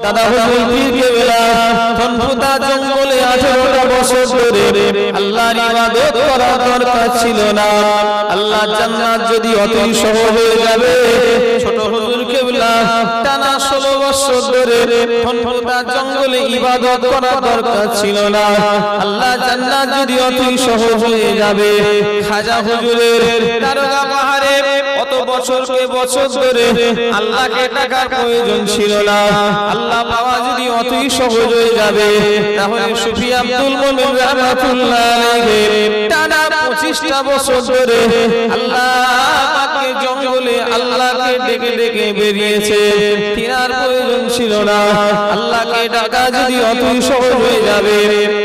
দাদা হুজুর পীর কেবলা থনফুতা জঙ্গলে 18টা বছর ধরে আল্লাহর ইবাদত করার দরকার ছিল না। আল্লাহ জান্নাত যদি অতি সহজ হয়ে যাবে, ছোট হুজুর কেবলা টানা 16 বছর ধরে থনফুতা জঙ্গলে ইবাদত করার দরকার ছিল না। আল্লাহ জান্নাত যদি অতি সহজ হয়ে যাবে, খাজা হুজুরের দারোগা পাহাড়ে কত বছরকে বছর ধরে আল্লাহকে টাকার প্রয়োজন ছিল না। আল্লাহ পাওয়া যদি অতি সহজ হয়ে যাবে, তাহলে সুফি আব্দুল মুমিন রাহমাতুল্লাহ আলাইহি টানা 25টা বছর ধরে আল্লাহ পাকের জঙ্গলে আল্লাহকে ডেকে ডেকে বেরিয়েছে। তিনার প্রয়োজন ছিল না। আল্লাহকে ডাকা যদি অতি সহজ হয়ে যাবে,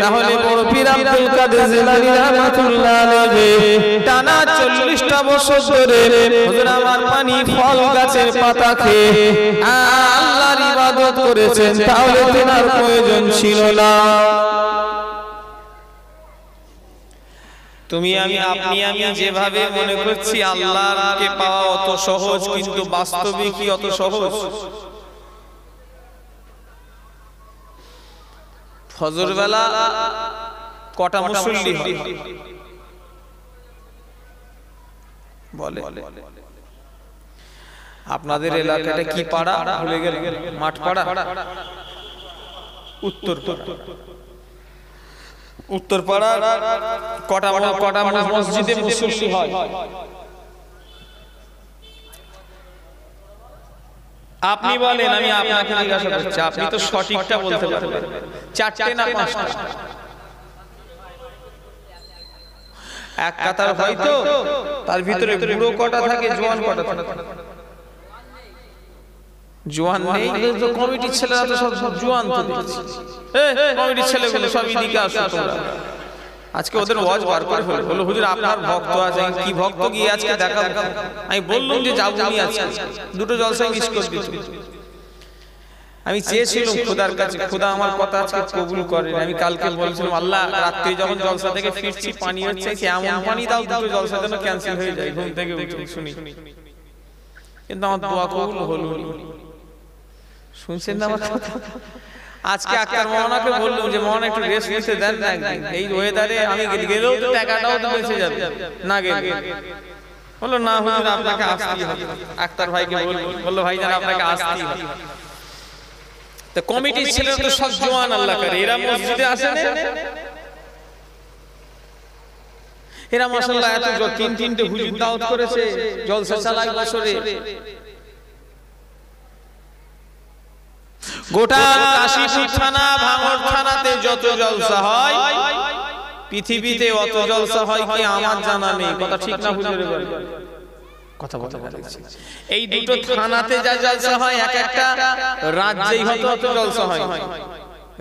তাহলে বড় পীর আব্দুল কাদের জিলানী রাহমাতুল্লাহ আলাইহি টানা 40টা বছর ধরে হুজুর আমার পানি ফল গাছের পাতা খেয়ে আল্লাহর ইবাদত করেছেন, তাহলে তিনার প্রয়োজন ছিল না। তুমি আমি আপনি আমি যেভাবে মনে করছি আল্লাহকে পাওয়া অত সহজ, কিন্তু বাস্তবে কি অত সহজ? ফজর বেলা কটা মুসল্লি হয় বলে? আপনাদের এলাকাটা কি পাড়া ভুলে গেল? মাঠ পাড়া, উত্তর উত্তর পাড়া কটা মসজিদে মুসল্লি হয়? আপনি বলেন, আমি আপনাকে জিজ্ঞাসা করছি, আপনি তো সঠিকটা বলতে পারবেন। 4টে না 5টা? এক কাতার হয়তো, তার ভিতরে বুড়ো কটা থাকে, জওয়ান কটা থাকে? জওয়ান নেই তো কমিটির ছেলেরা তো সব জওয়ান। তো দেখছি কমিটির ছেলেগুলো সব এদিকে আসো তোমরা। আজকে ওদের ওয়াজ বার করে বলল, হুজুর আপনার ভক্ত আছে। কি ভক্ত গিয়ে আজকে দেখাবো? আমি বললাম যে যাবনি, আজকে দুটো জলসায় মিস করে দিত। আমি চেয়েছিলাম খোদার কাছে, খোদা আমার কথা আজকে কবুল করেন। আমি কালকে বলছিলাম, আল্লাহ রাত্রে যখন জলসা থেকে ফিরছি পানি হচ্ছে, এমন পানি দাও দুটো জলসা যেন ক্যান্সেল হয়ে যায়, ঘুম থেকে উঠে শুনি। কিন্তু আমার দোয়া কবুল হলো। শুনছেন না আমার কথা? আজকে আক্তার মোহনাকে বললাম যে মোহন একটু রেস্ট নিতে দেন না, এই ওয়েদারে আমি গেলেও তো টাকাটাও তো বেঁচে যাবে, না গেলে বললো না হুজুর আপনাকে আসতেই হবে। আক্তার ভাইকে বললো ভাইজান আপনাকে আসতেই হবে। তো কমিটির ছেলেরা তো সব জওয়ান, আল্লাহ করে এরা মসজিদে আসে না। এরা মাশাআল্লাহ এত 3-3টে হুজুর দাওয়াত করেছে, জলসা চালায় বছরে। গোটা কাশীপুর থানা, ভাঙড় থানাতে যত জলসা হয়, পৃথিবীতে অত জলসা হয় কি আমার জানা নেই। কথা ঠিক না হুজুরে বলেন? কথা বলতে বলেছি, এই দুটো থানাতে যা জলসা হয়, এক একটা রাজ্যেই হয়তো অত জলসা হয়।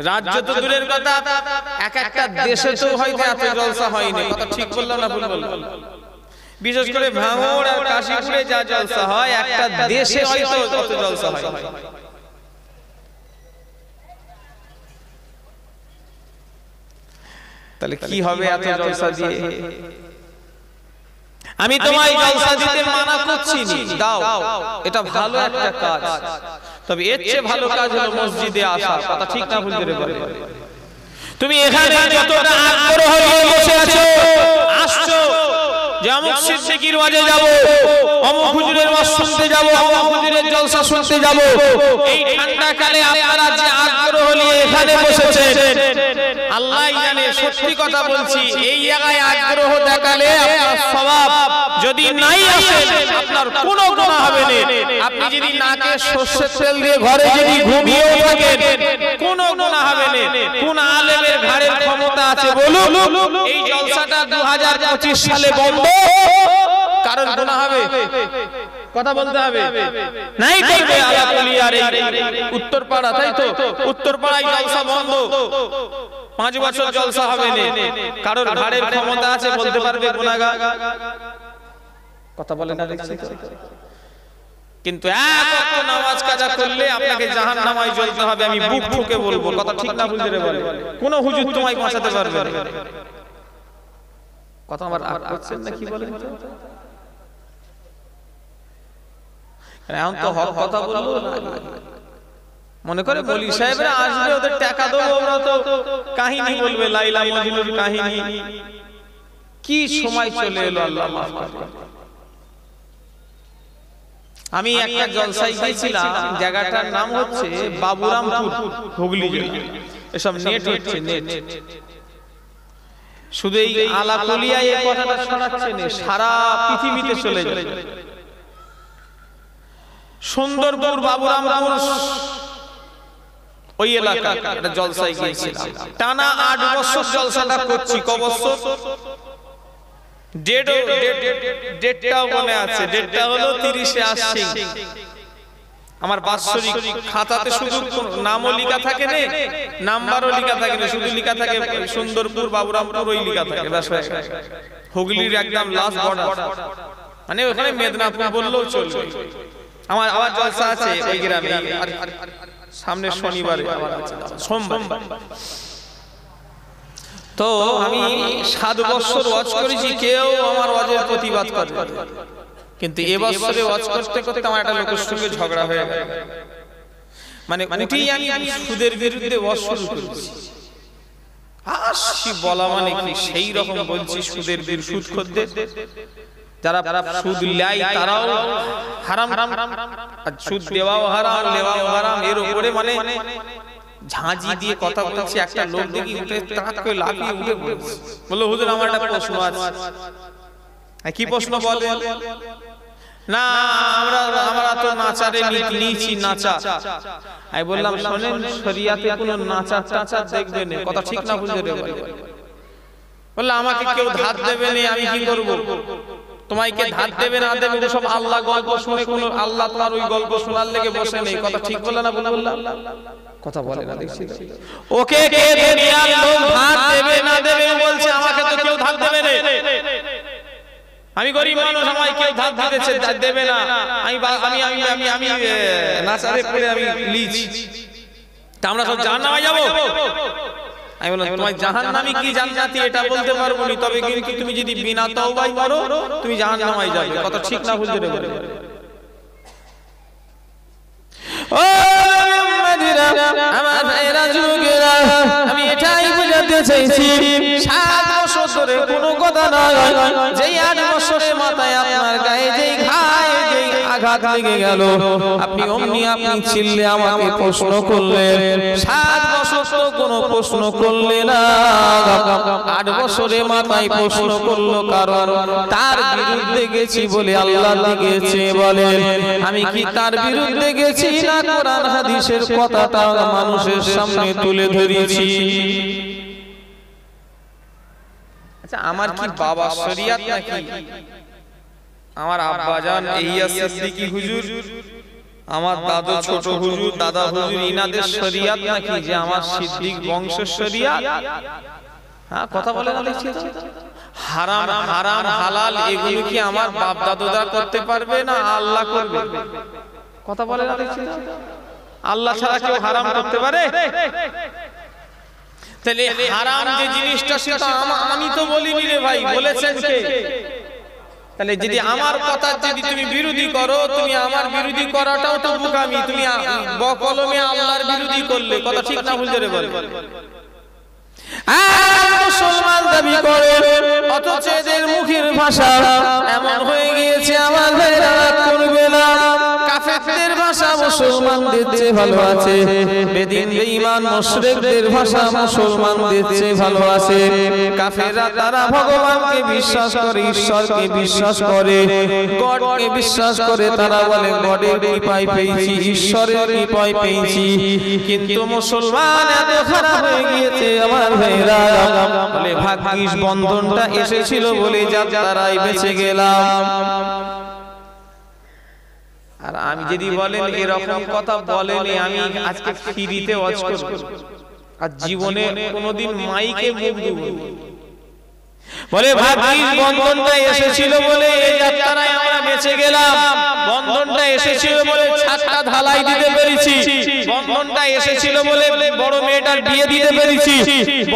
রাজ্য তো দূরের কথা, এক একটা দেশে তো হয়তো এত জলসা হয়নি। কথা ঠিক বললাম না ভুল বললাম? বিশেষ করে ভাঙড় আর কাশীপুরে যা জলসা হয়, একটা দেশে হয়তো অত জলসা হয়। তাহলে কি হবে এত জলসা দিয়ে? আমি তোমায় জলসা দিতে মানা করছি না, দাও, এটা ভালো একটা কাজ। তবে এর চেয়ে ভালো কাজ হলো মসজিদে আসা। কথা ঠিক না ভুল করে বলে? তুমি এখানে যতটা আগ্রহ নিয়ে বসে আছো, আসছো যে অমুক সিদ্দিকীর ওয়াজে যাব, অমুক হুজুরের ওয়াজ শুনতে যাব, অমুক হুজুরের জলসা শুনতে যাব, এই ঠান্ডা কালে আপনারা যে আগ্রহ নিয়ে এখানে বসেছেন, আল্লাহই জানে। সত্যি কথা বলছি, এই জায়গায় আগ্রহ দেখালে আপনার সওয়াব যদি নাই আসে, আপনার কোনো গুনাহ হবে না। আপনি যদি নাকে সরষের তেল দিয়ে ঘরে যদি ঘুমিয়েও থাকেন, কোনো গুনাহ হবে না। কোন আলেমের ঘাড়ের ক্ষমতা আছে বলুন? এই জলসাটা 2025 সালে বন্ধ, কারণ গুনাহ হবে। কথা বলতে হবে, নাই করবে আলাকুলিয়ার উত্তর পাড়া, তাই তো? উত্তর পাড়ায় জলসা বন্ধ, 5 বছর জলসা হবে না। কারণ ঘাড়ের ক্ষমতা আছে, বলতে পারবে গুনাহগার। কথা বলে না দেখছি তো? কিন্তু এক ওয়াক্ত নামাজ কাজা করলে আপনাকে জাহান্নামায় জ্বলতে হবে, আমি বুক ঠুকে বলবো। কথা ঠিক না ভুল করে বলে? কোন হুজুর তোমায় বাঁচাতে পারবে না। কথা আমার রাগ করছেন না কি বলেন তো? এখন তো হক কথা বলবো না, মনে করে মৌলভী সাহেবরা আসবে, ওদের টাকা দেবো, ওরা তো কাহিনী বলবে, লাইলা মজনুর কাহিনী। কি সময় চলে এলো, আল্লাহ মাফ করে। আমি একটা জলসায় গিয়েছিলাম, জায়গাটার নাম হচ্ছে বাবুরামপুর, হুগলি জেলা। এসব নেট হচ্ছে, নেট। শুধু এই আলাকুলিয়া এই কথাটা ছড়াচ্ছে না, সারা পৃথিবীতে চলে যায়। সুন্দরপুর, বাবুরামপুর ওই এলাকা একটা জলসায় গিয়েছিলাম। টানা 8 বছর জলসাটা করছি। ক বছর? ডেটটাও মনে আছে। ডেটটা হলো 30 আশ্বিন। আমার বাৎসরিক খাতাতে শুধু নামও লেখা থাকে না, নাম্বারও লেখা থাকে না, শুধু লেখা থাকে সুন্দরপুর, বাবুরামপুর, ওই লেখা থাকে। ব্যাস, হুগলির একদম লাস্ট বর্ডার, মানে ওখানে মেদিনীপুর বললেও চলবে। আমার আবার জলসা আছে ওই গ্রামে, সামনে শনিবারে আবার আছে, সোমবার। তো আমি 7 বছর ওয়াজ করেছি, কেউ আমার ওয়াজের প্রতিবাদ করে। কিন্তু এবছরে ওয়াজ করতে করতে আমার একটা লোকের সঙ্গে ঝগড়া হয়ে গেল। মানে উঠেই আমি সুদের বিরুদ্ধে ওয়াজ শুরু করেছি। আসি বলা মানে কি সেই রকম বলছি, সুদের বিরুদ্ধে, সুদ খদ্দের যারা সুদ লেয় তারাও হারাম, আর সুদ দেওয়াও হারাম, নেওয়াও হারাম। এর উপরে মানে ঝাঁঝি দিয়ে কথা বলছি। একটা লোক দেখি উঠে তাক করে লাফিয়ে উঠে বলল, হুজুর আমার একটা প্রশ্ন আছে। কি প্রশ্ন বলে? না আমরা তো নাচারে নিয়েছি, নাচা। আমি বললাম, শোনেন, শরিয়াতে কোনো নাচা টাচা দেখবে না, কথা ঠিক না বুঝে রে? বললাম, আমাকে কেউ ধার দেবে না, আমি কি করব? তোমায় কে ধার দেবে না দেবে সব আল্লাহ গল্প শুনে, কোন আল্লাহ তোমার ওই গল্প শোনার লেগে বসে নেই। কথা ঠিক বলে না? বললাম কথা বলে না, দেখছি। ওকে কে দুনিয়ার লোক ধার দেবে না দেবে বলছে, আমাকে তো কেউ ধার দেবে না। আমি গরিব মানুষ, আমায় কেউ ধার দিতেছে, দেবে না। আমি নাচারে পড়ে আমি লিছি, তা আমরা সব জাহান্নামে যাব। আমি বললাম, তোমার জাহান্নামী কি জান্নাতি এটা বলতে পারবো না, তবে কিন্তু তুমি যদি বিনা তওবায় করো তুমি জাহান্নামে যাবে। কথা ঠিক না বুঝতে রে? ও আমার ভাইরা যুবকেরা, আমি এটাই বুঝাতে চাইছি, 7 বছর ধরে কোনো কথা নয়, যেই 8 বছরের মাথায় আপনার গায়ে যেই ঘায়ে যেই আঘাত লেগে গেল, আপনি অমনি আপনি চিল্লে আমাকে প্রশ্ন করলেন। 7 বছর তো কোনো প্রশ্ন করলে না, 8 বছরের মাথায় প্রশ্ন করলো, কারণ তার বিরুদ্ধে গেছি বলে আল্লাহ লিখেছে। বলেন, আমি কি তার বিরুদ্ধে গেছি না কোরআন হাদিসের কথাটা মানুষের সামনে তুলে ধরেছি? আচ্ছা, আমার কি বাবা শরিয়াত নাকি? আমার আব্বাজান ইলিয়াস সিদ্দিকী হুজুর, আমার দাদু ছোট হুজুর, দাদা হুজুর, ইনাদের শরিয়াত নাকি যে আমার সিদ্দিক বংশের শরিয়াত? হ্যাঁ, কথা বলে না? দেখছি হারাম হারাম হালাল এগুলো কি আমার বাপ দাদুরা করতে পারবে না আল্লাহ করবে? কথা বলে না? দেখছি আল্লাহ ছাড়া কেউ হারাম করতে পারে? তাহলে হারাম যে জিনিসটা সেটা আমি তো বলিনি রে ভাই, বলেছেন কে? তাহলে যদি আমার কথা যদি তুমি বিরোধী করো, তুমি আমার বিরোধী করাটাও তো বোকামি। তুমি বকলমে আল্লাহর বিরোধী করলে, কথা ঠিক না বুঝে রে? বলে মুসলমান দাবি করে, অথচ এদের মুখের ভাষা এমন হয়ে গিয়েছে, আমার ভাইরা করবে না, কাফেরদের ভাষা মুসলমানদের চেয়ে ভালো আছে, বেদিন বেঈমান মুশরিকদের ভাষা মুসলমানদের চেয়ে ভালো আছে। কাফেররা তারা ভগবানকে বিশ্বাস করে, ঈশ্বরকে বিশ্বাস করে, গডকে বিশ্বাস করে, তারা বলে গডের কৃপায় পেয়েছি, ঈশ্বরের কৃপায় পেয়েছি। কিন্তু মুসলমান এত খারাপ হয়ে গিয়েছে আমার ভাইরা, বলে ভাগ্যিস বন্ধনটা এসেছিল বলে যাত্রায় বেঁচে গেলাম। আর আমি যদি বলেন এরকম কথা বলেনি, আমি আজকে ফ্রিতে ওয়াজ করব, আর জীবনে কোনোদিন মাইকে মুখ দেব। বলে ভাগ্যিস বন্ধনটা এসেছিল বলে এই যাত্রায় আমরা বেঁচে গেলাম, বন্ধনটা এসেছিল বলে ছাদটা ঢালাই দিতে পেরেছি, বন্ধনটা এসেছিল বলে বড় মেয়েটার বিয়ে দিতে পেরেছি,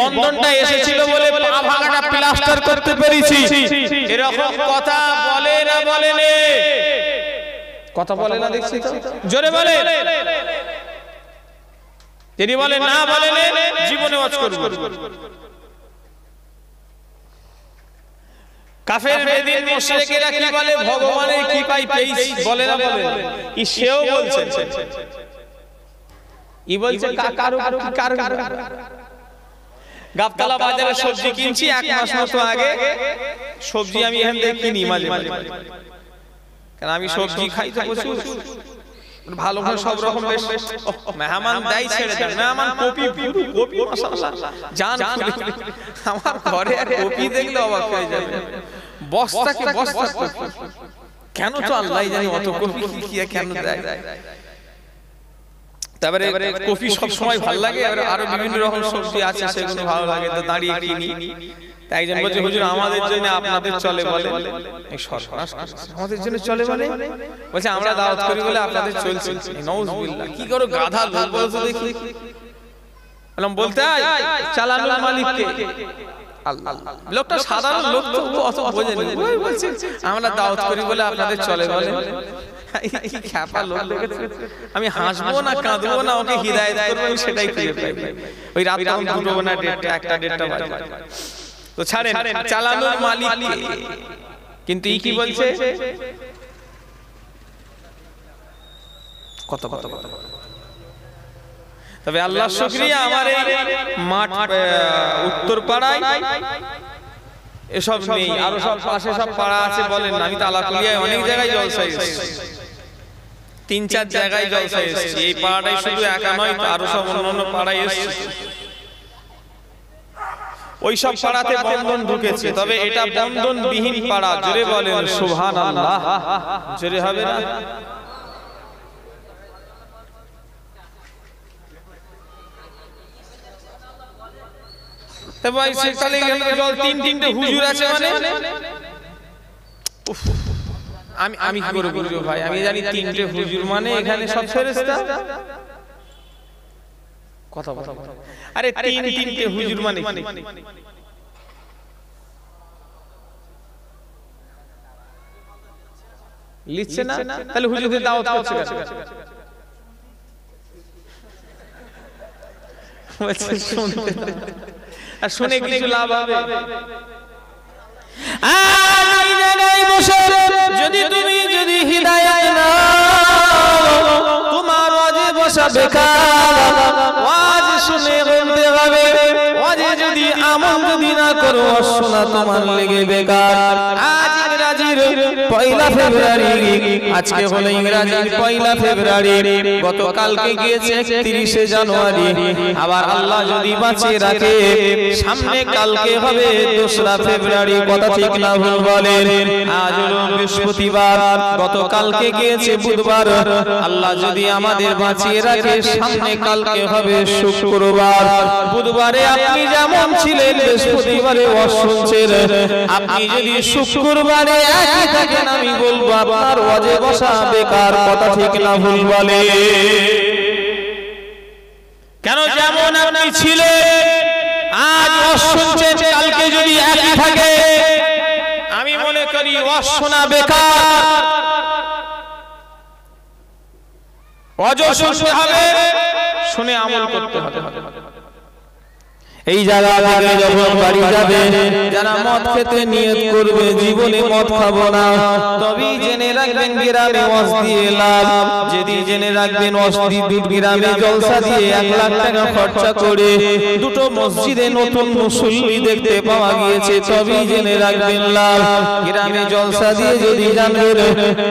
বন্ধনটা এসেছিল বলে পা ভাঙাটা প্লাস্টার করতে পেরেছি। এরকম কথা বলে না? বলে না? কথা বলে না? দেখছি তো জোরে বলে। তিনি বলেন না বলেন জীবনে ওয়াজ করব। কাফের বেদিন মুশরিকেরা কি বলে ভগবানের কৃপায় পেয়েছি বলে না বলে ই সেও বলছে ই বলছে কারো গাবতলা বাজারে সবজি কিনছি এক মাস মতো আগে সবজি আমি এখান থেকে কিনি মাঝে মাঝে কারণ আমি সবজি খাই তো প্রচুর ভালো ভালো সব রকম বেশ মেহমান দাই ছেড়ে দেন মেহমান কপি মাশাআল্লাহ জান আমার ঘরে এক কপি দেখলে অবাক হয়ে যাবে বস্তাকে বস্তা কেন তো আল্লাহই জানে অত কপি কি কেন দেয় তারপরে কপি সব সময় ভালো লাগে আরো বিভিন্ন রকম সবজি আছে সেগুলো ভালো লাগে তো দাঁড়িয়ে কিনি তাই একজন বলছে হুজুর আমাদের জন্য আপনাদের চলে বলে এই সর্বনাশ আমাদের জন্য চলে বলে বলছে আমরা দাওয়াত করি বলে আপনাদের চলছে নাউজুবিল্লাহ কি করো গাধা লোক বলছো দেখি বললাম বলতে চালানোর মালিক কে আল্লাহ লোকটা সাধারণ লোক তো অত বোঝে না বলছে আমরা দাওয়াত করি বলে আপনাদের চলে বলে কি খ্যাপা লোক দেখেছে আমি হাসবো না কাঁদবো না ওকে হিদায়াত করব সেটাই খুঁজে পাই ওই রাত তখন দুটো না একটা দেড়টা বাজে তো ছাড়েন চালানোর মালিক কিন্তু ই কি বলছে কত কত কত তবে আল্লাহর শুকরিয়া আমার এই মাঠ উত্তর পাড়ায় এসব নেই আরো সব পাশে সব পাড়া আছে বলেন আমি তো আলাকুলিয়ায় অনেক জায়গায় জলসা এসেছি 3-4 জায়গায় জলসা এসেছি এই পাড়াটাই শুধু একা নয় আরো সব অন্যান্য পাড়ায় এসেছি ওই সব পাড়াতে বন্ধন ঢুকেছে তবে এটা বন্ধনবিহীন পাড়া জোরে বলেন সুবহানাল্লাহ জোরে হবে না তবে এই সেকালে গেলে জল 3-3টে হুজুর আছে মানে আমি কি করে বুঝবো ভাই আমি জানি 3টে হুজুর মানে এখানে সব ফেরেশতা কথা কথা আরে 3-3টে হুজুর মানে লিখছে না তাহলে হুজুরদের দাওয়াত করছে কেন বলছে শুনতে আর শুনে কিছু লাভ হবে আর এই জায়গায় বসে যদি হিদায়াত না তোমার ওয়াজে বসা বেকার ওয়াজ শুনে বলতে হবে ওয়াজে যদি আমল যদি না করো শোনা তোমার লেগে বেকার আজ ইংরেজির 1 ফেব্রুয়ারি আজকে হলো ইংরেজির 1 ফেব্রুয়ারি গতকালকে গিয়েছে 31 জানুয়ারি আবার আল্লাহ যদি বাঁচিয়ে রাখে সামনে কালকে হবে 2 ফেব্রুয়ারি কথা ঠিক না ভুল বলেন আজ হলো বৃহস্পতিবার গতকালকে গিয়েছে বুধবার আল্লাহ যদি আমাদের বাঁচিয়ে রাখে সামনে কালকে হবে শুক্রবার বুধবারে আপনি যেমন ছিলেন বৃহস্পতিবারে ওয়াজ শুনছেন আপনি যদি শুক্রবারে একই থাকেন আমি বলবো আপনার ওয়াজে বসা বেকার কথা ঠিক না ভুল বলে কেন যেমন আপনি ছিলেন আজ ওয়াজ শুনছেন কালকে যদি একই থাকে আমি মনে করি ওয়াজ শোনা বেকার ওয়াজ শুনতে হবে শুনে আমল করতে হবে এই জায়গা থেকে যখন বাড়ি যাবে যারা মদ খেতে নিয়ত করবে জীবনে মদ খাবো না তবেই জেনে রাখবেন গ্রামে ওয়াজ দিয়ে লাভ যদি জেনে রাখবেন গ্রামে জলসা দিয়ে 1 লাখ টাকা খরচা করে দুটো মসজিদে নতুন মুসল্লি দেখতে পাওয়া গিয়েছে তবেই জেনে রাখবেন লাভ গ্রামে জলসা দিয়ে যদি জানবেন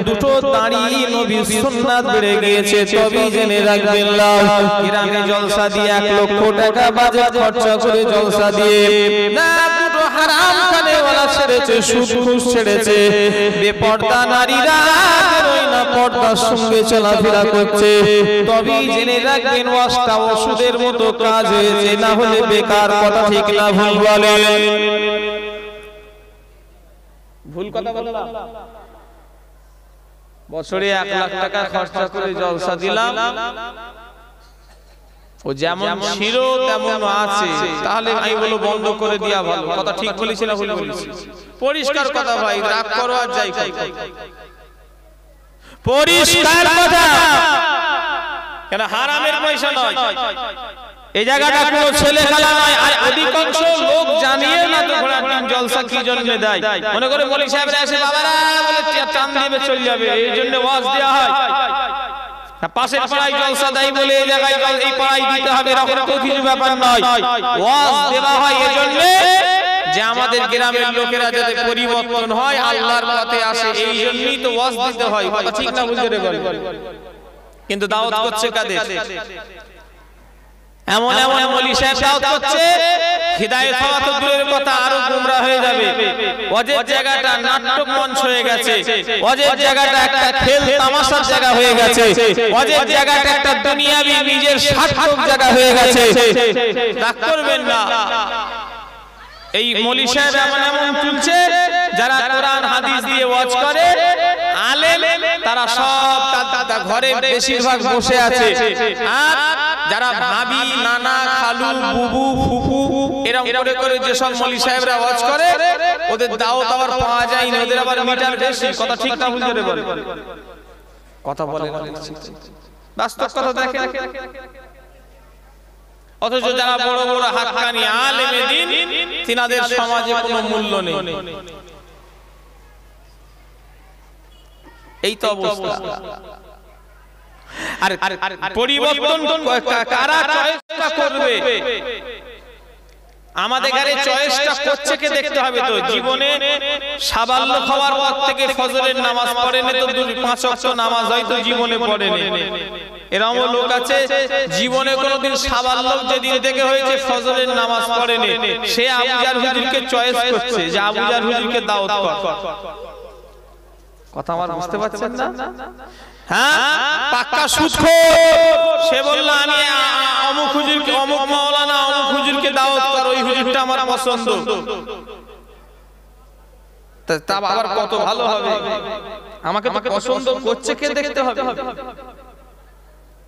দুটো দাঁড়ি নবীর সুন্নাত বেড়ে গিয়েছে তবেই জেনে রাখবেন লাভ গ্রামে জলসা দিয়ে 1 লক্ষ টাকা বাজেট খরচা করে জলসা দিয়ে না দুটো হারাম খানে ওয়ালা ছেড়েছে সুদ ঘুষ ছেড়েছে বেপরদা নারীরা ওই না পর্দার সঙ্গে চলাফেরা করছে তবেই জেনে রাখবেন ওয়াজটা ওষুধের মতো কাজ হয়েছে না হলে বেকার কথা ঠিক না ভুল বলে ভুল কথা বললাম বছরে 1 লাখ টাকা খরচা করে জলসা দিলাম ও যেমন ছিল তেমন আছে তাহলে আমি বলবো বন্ধ করে দেয়া ভালো কথা ঠিক বলেছি না ভুল বলেছি পরিষ্কার কথা ভাই রাগ করো আর যাই পরিষ্কার কথা কেন হারামের পয়সা নয়, এই জায়গাটা কোনো ছেলে খেলা নয়। আর অধিকাংশ লোক জানিয়ে না তো ঘোড়ার ডিম জলসা কি জন্য দেয়, মনে করে মৌলভী সাহেবরা এসে বাবারা বলে চাঁদ দিয়ে চলে যাবে, এই জন্য ওয়াজ দেওয়া হয়। পাশের পাড়ায় জলসা দেয় বলে এই জায়গায় এই পাড়ায় দিতে হবে, এরকম তো কিছু ব্যাপার নয়। ওয়াজ দেওয়া হয় এই জন্য যে আমাদের গ্রামের লোকেরা যাতে পরিবর্তন হয়, আল্লাহর পথে আসে, এই জন্যই তো ওয়াজ দিতে হয়। কথা ঠিক না বুঝতে পারবেন? কিন্তু দাওয়াত করছে কাদের? এমন এমন মৌলভী সাহেব দাওয়াত করছে, হিদায়াত হওয়া তো দূরের কথা, আরো গোমরা হয়ে যাবে। ওয়াজের জায়গাটা নাটক মঞ্চ হয়ে গেছে, ওয়াজের জায়গাটা একটা খেল তামাশার জায়গা হয়ে গেছে, ওয়াজের জায়গাটা একটা দুনিয়াবি নিজের স্বার্থক জায়গা হয়ে গেছে। রাগ করবেন না, এই মৌলভী সাহেব এমন এমন তুলছে যারা কোরআন হাদিস দিয়ে ওয়াজ করে, আলেম তারা সব ঘরে বেশিরভাগ বসে আছে। আর যারা ভাবি, নানা, খালু, বুবু, ফুফু এরকম করে করে যে সব মৌলভী সাহেবরা ওয়াজ করে, ওদের দাওয়াত আবার পাওয়া যায় না, ওদের আবার মিটার বেশি। কথা ঠিক না বুঝতে পারে? কথা বলে বাস্তব কথা দেখেন। অথচ যারা বড় বড় হাক্কানি আলেমে দ্বীন, তিনাদের সমাজে কোনো মূল্য নেই। এই তো অবস্থা। আর পরিবর্তন কারা চয়েসটা করবে? আমাদের ঘরে চয়েসটা করছে কে দেখতে হবে তো। জীবনে সাবাল্য খাওয়ার পর থেকে ফজরের নামাজ পড়েনি তো 5 ওয়াক্ত নামাজ হয়তো জীবনে পড়েনি। এরকম লোক আছে জীবনে কোনোদিন সাবাল্য যেদিন থেকে হয়েছে ফজরের নামাজ পড়েনি, সে আবুজার হুজুরকে চয়েস করছে যে আবুজার হুজুরকে দাওয়াত কর। কথা আমার বুঝতে পারছেন না? হ্যাঁ, পাক্কা সুদখোর। সে বলল আমি অমুক হুজুরকে, অমুক মাওলানা অমুক হুজুরকে দাওয়াত কর, ওই হুজুরটা আমার পছন্দ। তা আবার কত ভালো হবে। আমাকে তো পছন্দ করছে কে দেখতে হবে।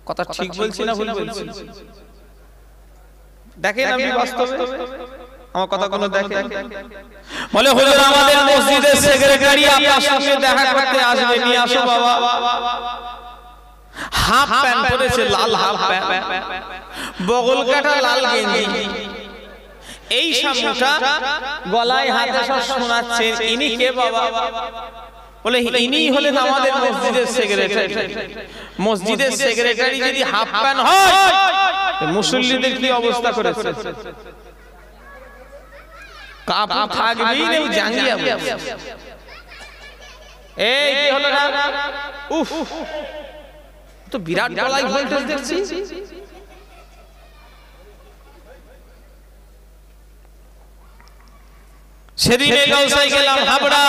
কথা ঠিক বলছি না ভুল বলছি? দেখেন আপনি বাস্তবে আমার কথা কোনো দেখেন। বলে হুজুর আমাদের মসজিদের সেক্রেটারি আপনার সঙ্গে দেখা করতে আসবে, নিয়ে আসো বাবা। হাফ প্যান্ট পরেছে, লাল হাফ প্যান্ট, বগল কাটা লাল গেঞ্জি, এই সামুটা গলায় হাতে সব শোনাচ্ছেন। ইনি কে বাবা? বলে ইনি হলেন আমাদের মসজিদের সেক্রেটারি। মসজিদের সেক্রেটারি যদি হাফ প্যান্ট হয়, মুসল্লিদের কি অবস্থা করেছে? কাপড় থাকবেই না, জাঙ্গিয়া। এই কি হলো না? উফ, তো বিরাট গলায় ভোল্টেজ দেখছি। সেদিনে জলসায় গেলাম হাবড়া,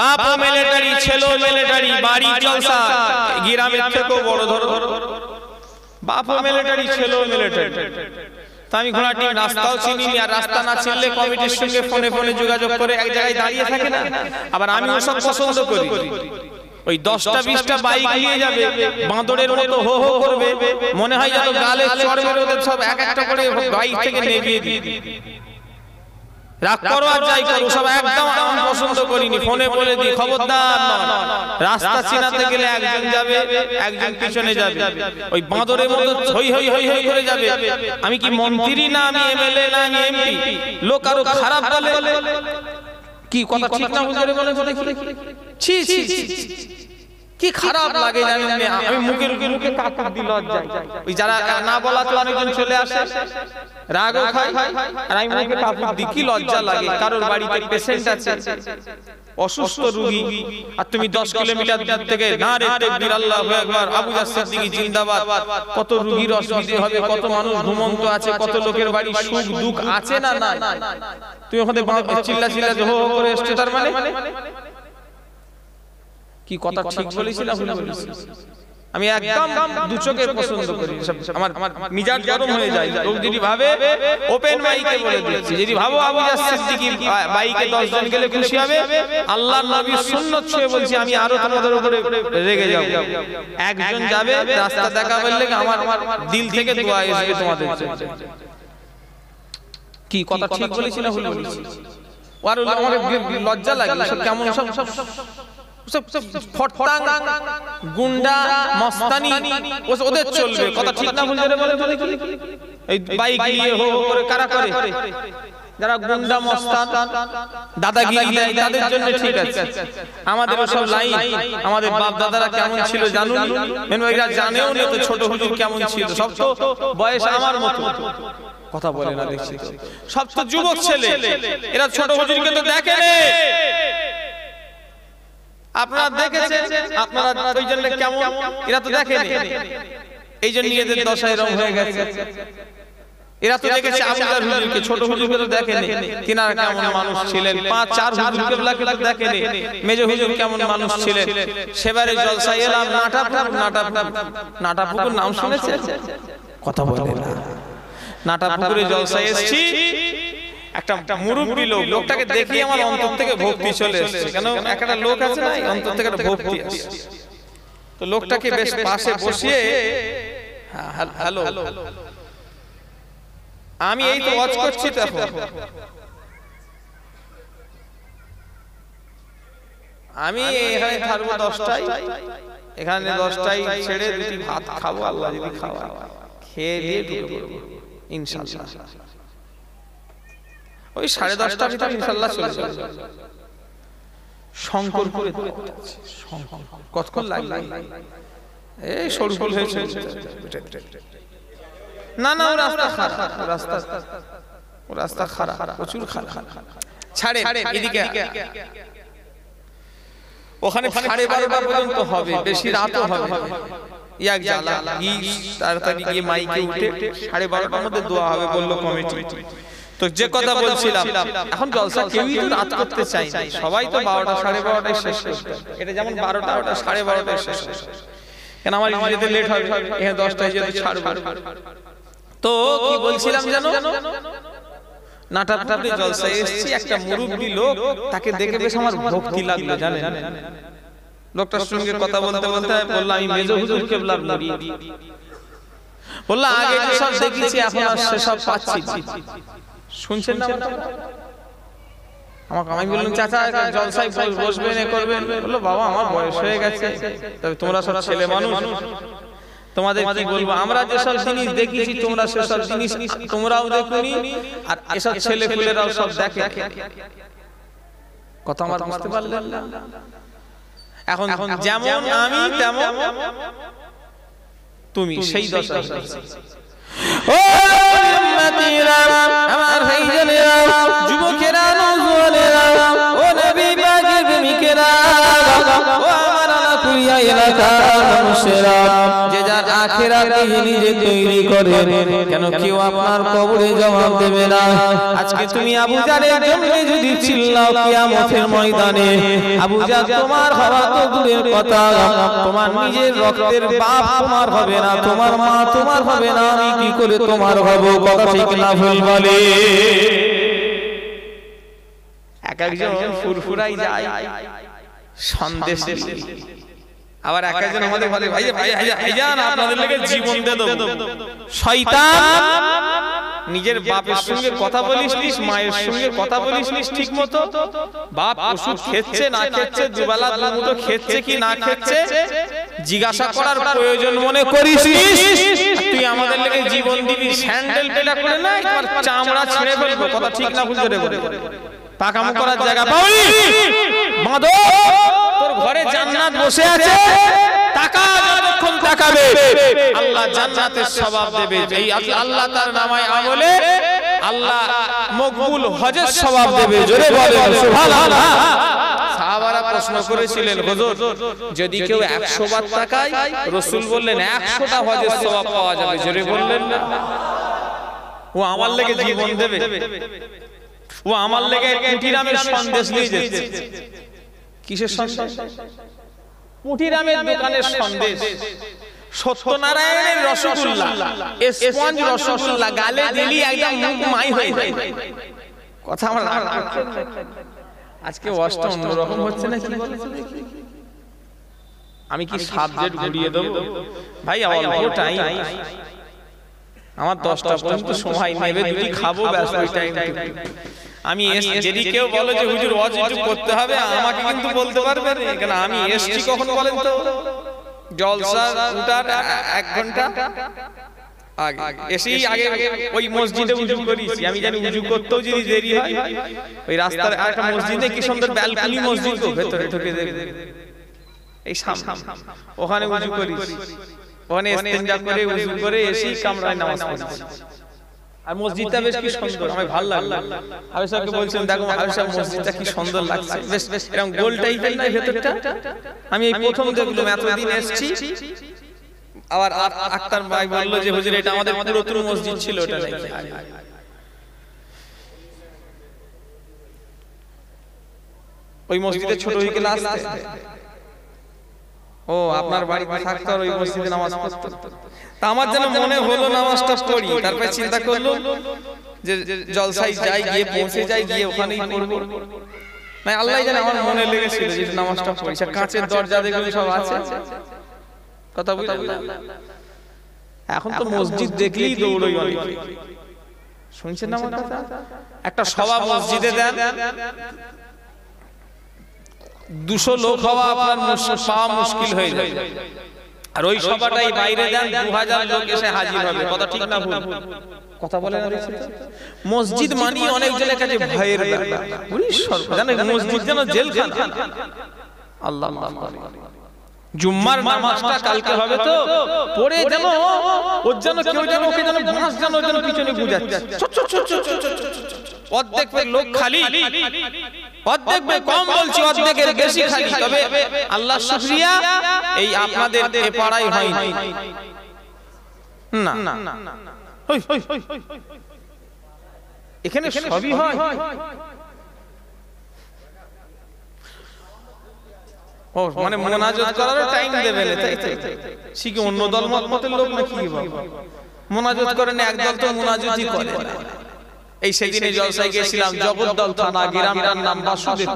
বাপ মিলিটারি, ছেলে মিলিটারি, বাড়ি জলসা, গ্রামের থেকেও বড় ধরো, বাপ মিলিটারি, ছেলে মিলিটারি। আমি ঘোড়াটি রাস্তাও চিনি, আর রাস্তা না চিনলে কমিটির সঙ্গে ফোনে ফোনে যোগাযোগ করে এক জায়গায় দাঁড়িয়ে থাকে না। আবার আমি ওসব পছন্দ করি। ওই 10টা 20টা বাইক নিয়ে যাবে, বাঁদরের মতো হো হো করবে, মনে হয় যেন গালে চড় মেরে ওদের সব এক একটা করে বাইক থেকে নেভিয়ে দিই। রাগ করো আর যাই করো, সব একদম আমি পছন্দ করিনি। ফোনে বলে দিই খবরদার, রাস্তা চিনাতে গেলে একজন যাবে, একজন পিছনে যাবে, ওই বাঁদরের মতো হই হই হই হই করে যাবে। আমি কি মন্ত্রী না, আমি এমএলএ না, আমি এমপি? লোক আরো খারাপ বলে। কি কথা ঠিক না বুঝে বলে ছি ছি কি খারাপ লাগে জানেন না। আমি মুখের মুখে কাকা দিল লজ্জা। ওই যারা না বলা তো অনেকজন চলে আসে, রাগও খায়, আর আমি মুখে কাপড় দিই, কি লজ্জা লাগে। কারোর বাড়িতে পেশেন্ট আছে, অসুস্থ রোগী, আর তুমি 10 কিলোমিটার দূর থেকে নারে তাকবীর আল্লাহু আকবার, আবু জাসর সিদ্দিকী জিন্দাবাদ। কত রোগীর অসুবিধা হবে, কত মানুষ ঘুমন্ত আছে, কত লোকের বাড়ি সুখ দুঃখ আছে না না। তুমি ওখানে চিল্লা চিল্লা হো হো করে এসছো, তার মানে কি কথা ঠিক বলেছি না ভুল বলেছি? আমি একদম দু চোখে পছন্দ করি। আমার মিজাজ গরম হয়ে যায়। লোক যদি ভাবে ওপেন মাইকে বলে দিচ্ছি, যদি ভাবো আবু জাসর সিদ্দিকী বাইকে 10 জন গেলে খুশি হবে, আল্লাহর নবীর সুন্নাত ছুঁয়ে বলছি আমি আরো তোমাদের উপরে রেগে যাব। একজন যাবে, রাস্তা দেখা বললে আমার দিল থেকে দোয়া আসবে তোমাদের জন্য। কি কথা ঠিক বলেছি না ভুল বলেছি? আর আমার লজ্জা লাগে, সব কেমন সব ফটতাং গুন্ডা মস্তানি ওদের চলবে, কথা ঠিক না ভুল জোরে বলে এই বাইক নিয়ে হো করে কারা করে, যারা গুন্ডা মস্তান দাদাগিরি দেয় তাদের জন্য ঠিক আছে। আমাদের সব লাইন, আমাদের বাপ দাদারা কেমন ছিল জানুন, মেনবাইরা জানেও না তো ছোট হুজুর কেমন ছিল, সব তো বয়স আমার মতো, কথা বলে না দেখছি তো, সব তো যুবক ছেলে, এরা ছোট হুজুরকে তো দেখে না। আপনারা দেখেছেন, আপনারা ওই জন্য কেমন, এরা তো দেখে না, এই জন্য এদের দশা এরকম হয়ে গেছে। এরা তো দেখেছে আবুজার হুজুরকে, ছোট হুজুরকে তো দেখেনি, তিনারা কেমন মানুষ ছিলেন, 5-4 হুজুর কেবলাকে দেখেনি, মেজো হুজুর কেমন মানুষ ছিলেন। সেবারে জলসায় এলাম নাটাপুকুর নাম শুনেছেন, কথা বলে না, নাটাপুকুরে জলসায় এসেছি, একটা মুরব্বী লোক, লোকটাকে দেখি আমার অন্তর থেকে ভক্তি চলে এসেছে, কেন একটা লোক আছে না অন্তর থেকে একটা ভক্তি আসে, তো লোকটাকে বেশ পাশে বসিয়ে হ্যালো, আমি এই তো ওয়াচ করছি, তখন আমি এখানে থাকবো 10টায়, এখানে 10টায় ছেড়ে দুটি ভাত খাবো, আল্লাহ যদি খাওয়া, খেয়ে দিয়ে ঢুকে পড়বো ইনশাআল্লাহ, ওই 10:30টার ভিতর ইনশাআল্লাহ চলে যাবে। শঙ্করপুরে কতক্ষণ লাগবে, এই সরুফল হয়েছে না না, ও রাস্তা খারাপ, ও রাস্তা খারাপ, প্রচুর খারাপ, ছাড়ে এদিকে, ওখানে 12:30 পর্যন্ত হবে, বেশি রাতও হবে, এক জ্বালা তাড়াতাড়ি গিয়ে মাইকে উঠে 12:30টার মধ্যে দোয়া হবে বললো কমিটি। তো যে কথা বলছিলাম, এখন জলসা কেউই তো রাত করতে চায় না, সবাই তো 12টা 12:30টায় শেষ করবে, এটা যেমন 12টা ওটা 12:30টায় শেষ করবে, কেন আমার যেতে লেট হবে, এখানে 10টায় যেতে ছাড়বো। তো কি বলছিলাম জানো, নাটাপুকুরে জলসায় এসেছি, একটা মুরব্বী লোক, তাকে দেখে বেশ আমার ভক্তি লাগলো জানেন, লোকটার সঙ্গে কথা বলতে বলতে বললাম আমি মেজো হুজুর কেবলার মুরিদ, বললাম আগে যে সব দেখেছি এখন আর সেসব পাচ্ছি না, শুনছেন না আমাকে, আমি বললাম চাচা জলসায় বসবেন এ করবেন, বললো বাবা আমার বয়স হয়ে গেছে, তবে তোমরা সব ছেলে মানুষ, তোমাদের কি বলবো, আমরা যেসব জিনিস দেখেছি তোমরা সেসব জিনিস তোমরাও দেখোনি, আর এসব ছেলে পেলেরাও সব দেখে, কথা আমার বুঝতে পারলেন না? এখন যেমন আমি তেমন তুমি, সেই দশা ও উম্মতিরা, আমার ভাইজানেরা, যুবকেরা, নওজোয়ানেরা, ও নবী পাকের প্রেমিকেরা, ও আমার আলাকুইয়া এলাকার মানুষেরা, যে যার আখিরাতকে নিজে তৈরি করে, কেন কেউ আপনার কবরে জবাব দেবে না। আজকে তুমি আবু জারের জন্য যদি চিল্লাও কিয়ামতের ময়দানে, আবু জার তোমার হওয়া তো দূরের কথা, তোমার নিজের রক্তের বাপ তোমার হবে না, তোমার মা তোমার হবে না, আমি কি করে তোমার হব, কথা ঠিক না ভুল বলে? এক একজন ফুরফুরাই যায় সন্দেশ, আবার এক একজন আমাদের বলে ভাইজান আপনাদের লেগে জীবন দিয়ে দেব। শয়তান, নিজের বাপের সঙ্গে কথা বলিস নিস, মায়ের সঙ্গে কথা বলিস নিস ঠিক মতো, বাপ ওষুধ খেচ্ছে না খেচ্ছে, দুবেলা দুমুঠো খেচ্ছে কি না খেচ্ছে জিজ্ঞাসা করার প্রয়োজন মনে করিস নিস, তুই আমাদের লেগে জীবন দিবি, স্যান্ডেল পেটা করে না তোমার চামড়া ছিঁড়ে ফেলবো, কথা ঠিক না ভুল জোরে বলে, পাকামো করার জায়গা পাওনি, বাঁধো তোর ঘরে জান্নাত বসে আছে, টাকা যতক্ষণ তাকাবে আল্লাহ জান্নাতের সওয়াব দেবে, এই আল্লাহ তার নামায় আমলে আল্লাহ মকবুল হজের সওয়াব দেবে, জোরে বলেন সুবহানাল্লাহ। সাহাবারা প্রশ্ন করেছিলেন হুজুর যদি কেউ 100 বার তাকায়, রাসূল বললেন 100টা হজের সওয়াব পাওয়া যাবে, জোরে বললেন না? ও আমার লেগে জীবন দেবে, ও আমার লেগে কুটিরামের সন্দেশ নিয়ে যাচ্ছে, কিসের সন্দেশ? কুটিরামের দোকানের সন্দেশ, সত্যনারায়ণের রসগোল্লা, স্পঞ্জ রসগোল্লা, গালে দিলি একদম মুখ মাই হয়ে যায়, কথা আমার আজকে ওয়াজটা অন্যরকম হচ্ছে না, কি বলছো দেখি? আমি কি সাবজেক্ট ঘুরিয়ে দেব ভাই? অল্প টাইম, আমার 10টা পর্যন্ত সময় নেবে, দুটি খাবো ব্যাস, ওই টাইম আমি যদি কেউ বলে যে হুজুর ওয়াজ একটু করতে হবে আমাকে কিন্তু বলতে পারবে না, কারণ আমি এসছি কখন বলেন তো জলসা উঠার 1 ঘন্টা আগে এসেই আগে ওই মসজিদে উজু করেছি। আমি জানি উজু করতেও যদি দেরি হয় ওই রাস্তার একটা মসজিদে কি সুন্দর ব্যালকনি মসজিদ, তো ভেতরে ঢুকে দেখবে এই সামনে ওখানে উজু করেছি, ওখানে ইস্তেঞ্জা করে উজু করে এসেই কামরায় নামাজ পড়েছি। আর মসজিদটা বেশ কি সুন্দর, আমার ভালো লাগলো। আমি সবকে বলছিলাম দেখো আমি সব মসজিদটা কি সুন্দর লাগছে, বেশ এরকম গোল টাইপের না ভেতরটা। আমি এই প্রথম দেখলাম, এতদিন এসেছি। আবার আক্তার ভাই বলল যে হুজুর এটা আমাদের পুরাতন মসজিদ ছিল, ওটা নাকি ওই মসজিদে ছোট হয়ে গেল আসতে। ও আপনার বাড়িতে থাকতো আর ওই মসজিদে নামাজ পড়তো। তা আমার যেন মনে হলো নামাজটা পড়ি, তারপরে চিন্তা করলাম যে জলসায় যাই, গিয়ে পৌঁছে যাই, গিয়ে ওখানেই পড়বো। না আল্লাহ জানে আমার মনে লেগেছিল যে নামাজটা পড়ি। কাঁচের দরজা দেখুন সব আছে, কথা বুঝলেন? এখন তো মসজিদ দেখলেই দৌড়ই অনেকে, শুনছেন না আমার কথা? একটা সভা মসজিদে দেন, 200 লোক হওয়া আপনার পাওয়া মুশকিল হয়ে যায়। আর ওই সভাটাই বাইরে দেন, 2000 লোক এসে হাজির হবে। কথা ঠিক না ভুল? কথা বলেন না? মসজিদ মানি অনেকজনের কাছে ভয়ের ব্যাপার, জানেন মসজিদ যেন জেলখানা। আল্লাহ জুম্মার নামাজটা কালকে হবে তো, পড়ে যেন ওর যেন কেউ যেন ওকে যেন বাঁশ যেন ওর যেন পিছনে বুঝাচ্ছে। অর্ধেক লোক খালি, অর্ধেক কম বলছি, অর্ধেকের বেশি খালি। তবে আল্লাহ শুকরিয়া এই আপনাদের এ পাড়াই হয় না, এখানে সবই হয়। ও মানে মুনাজাত করার টাইম দেবে না, তাই শিখে অন্য দল মতের লোক নাকি বাবা মুনাজাত করেন, একদল তো মুনাজাতই করে না। এই সেদিনে জলসায় গেছিলাম, জগদ্দল থানা, গ্রামটার নাম বাসুদেব।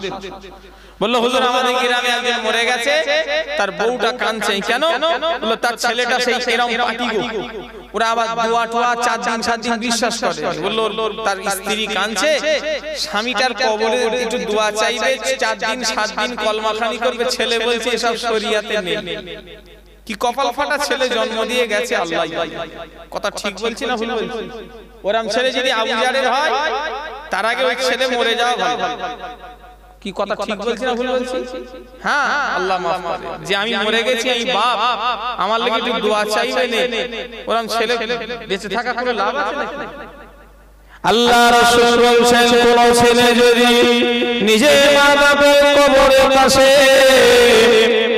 বললো হুজুর আমাদের গ্রামে একজন মরে গেছে, তার বউটা কাঁদছে। কেন? বললো তার ছেলেটা সেই এরকম পাটি গো, ওরা আবার দোয়া টোয়া 4 দিন 7 দিন বিশ্বাস করে। বললো তার স্ত্রী কাঁদছে, স্বামীটার কবরে একটু দোয়া চাইবে, 4 দিন 7 দিন কলমাখানি করবে। ছেলে বলছে এসব শরিয়াতে নেই। কি কপাল ফাটা ছেলে জন্ম দিয়ে গেছে আল্লাহ। কথা ঠিক বলছি না ভুল বলছি? ওরম ছেলে যদি আবু জারের হয়, তার আগে ওই ছেলে মরে যাওয়া ভালো। কি কথা ঠিক বলছি না ভুল বলছি? হ্যাঁ আল্লাহ মাফ করে, যে আমি মরে গেছি এই বাপ আমার লাগি একটু দোয়া চাইবে না, ওরম ছেলে বেঁচে থাকা কোনো লাভ আছে নাকি? আল্লাহ রাসূল বলেছেন কোন ছেলে যদি নিজের মা বাবার কবরের পাশে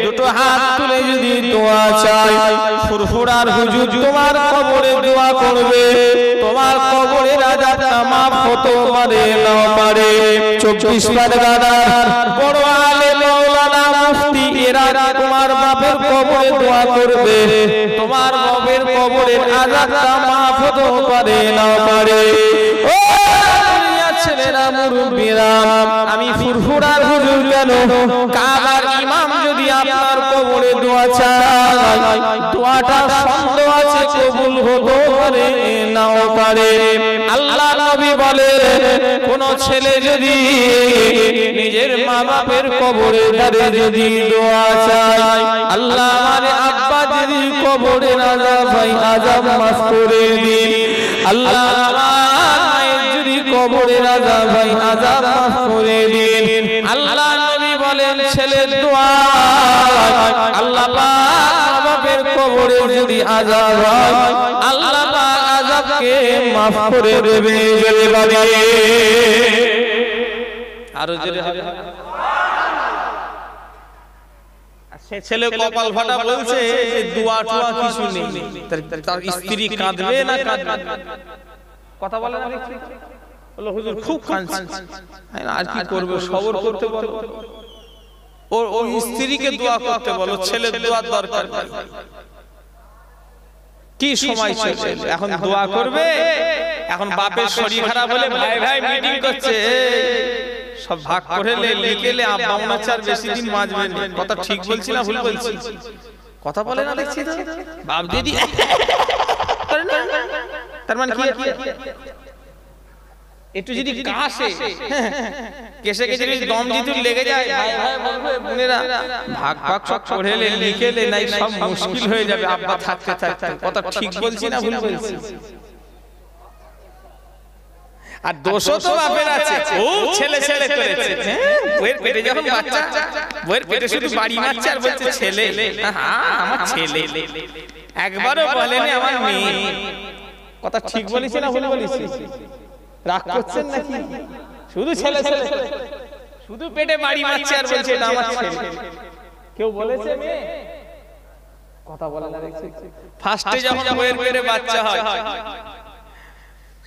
দুটো হাত তুলে যদি দোয়া চায়, ফুরফুরার হুজুর তোমার কবরে দোয়া করবে, তোমার কবরের আযাবটা মাফ হতে পারে না পারে। 24 পরগনার বড় আলেম মাওলানা মুফতি এরা তোমার বাপের কবরে দোয়া করবে, তোমার বাপের কবরের আযাবটা মাফ হতে পারে না পারে। ও ছেলেরা মুরব্বিরা, আমি ফুরফুরার হুজুর কেন কাবার ইমাম যদি আপনার কবরে দোয়া চায়, দোয়াটা সন্দেহ আছে কবুল হতে পারে নাও পারে। আল্লাহ নবী বলে কোন ছেলে যদি নিজের মা বাপের কবরে ধারে যদি দোয়া চায়, আল্লাহ আমারে আব্বা যদি কবরে আযাব হয় আযাব মাফ করে দিন, আল্লাহ কবরের আযাব হয় আযাব মাফ করে দিন। আল্লাহ নবী বলেন ছেলের দোয়া আল্লাহ পাক বাপের কবরে যদি আযাব হয়, আল্লাহ পাক আযাবকে মাফ করে দেবে। জোরে বলে আরো জোরে হবে। ছেলে কপাল ফাটা বলছে যে দোয়া টোয়া কিছু নেই, তার স্ত্রী কাঁদবে না কাঁদবে? কথা বলে না? বললো হুজুর খুব কাঁদছে, আর কি করবে, সবর করতে বলো, ওর স্ত্রীকে দোয়া করতে বলো, ছেলের দোয়ার দরকার নেই। কি সময় চলছে, এখন দোয়া করবে, এখন বাপের শরীর খারাপ হলে ভাই ভাই মিটিং করছে, সব ভাগ করে লিখেলে আব্বা মাচার বেশি দিন বাঁচবে না। কথা ঠিক বলছি না ভুল বলছি? কথা বলে না দেখছি তো বাপ দিদি, তার মানে কি একটু যদি কাশে কেসে কেসে যদি দম যদি লেগে যায়, ভাই ভাই বলবে বোনেরা ভাগ ভাগ সব পড়েলে লিখেলে নাই সব মুশকিল হয়ে যাবে আব্বা থাকতে থাকতে। কথা ঠিক বলছি না ভুল বলছি? আর দোষও তো বাপের আছে, ও ছেলে ছেলে করেছে, বইয়ের পেটে যখন বাচ্চা, বইয়ের পেটে শুধু বাড়ি মারছে আর বলছে ছেলে, হ্যাঁ আমার ছেলে, একবারও বলেনি আমার মেয়ে। কথা ঠিক বলেছি না ভুল বলেছি? রাগ করছেন নাকি? শুধু ছেলে ছেলে, শুধু পেটে বাড়ি মারছে আর বলছে এটা আমার ছেলে। কেউ বলেছে মেয়ে? কথা বলে না দেখছি। ফার্স্টে যখন বইয়ের পেটে বাচ্চা হয়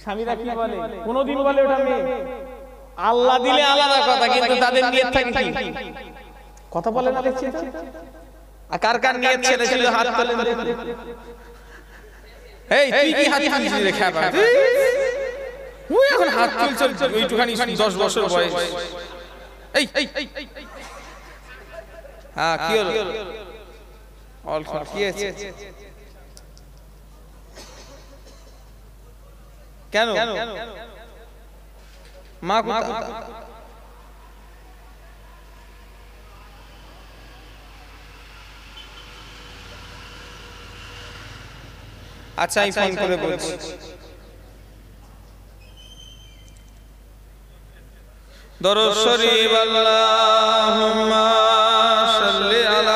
স্বামীরা কি বলে? কোনদিন বলে ওটা মেয়ে? আল্লাহ দিলে আলাদা কথা, কিন্তু তাদের নিয়ত থাকে কি? কথা বলে না দেখছি। আর কার কার নিয়ত ছেলে ছিল হাত তোলেন। এই তুই কি হাত তুলছিস রে খাবার? ওই এখন হাত তুলছ ওইটুখানি 10 বছর বয়স। এই হ্যাঁ কি হলো? অল কি আছে? কেন মা কোথা? আচ্ছা আমি ফোন করে বলছি। দরুদ শরীফ আল্লাহুম্মা সাল্লি আলা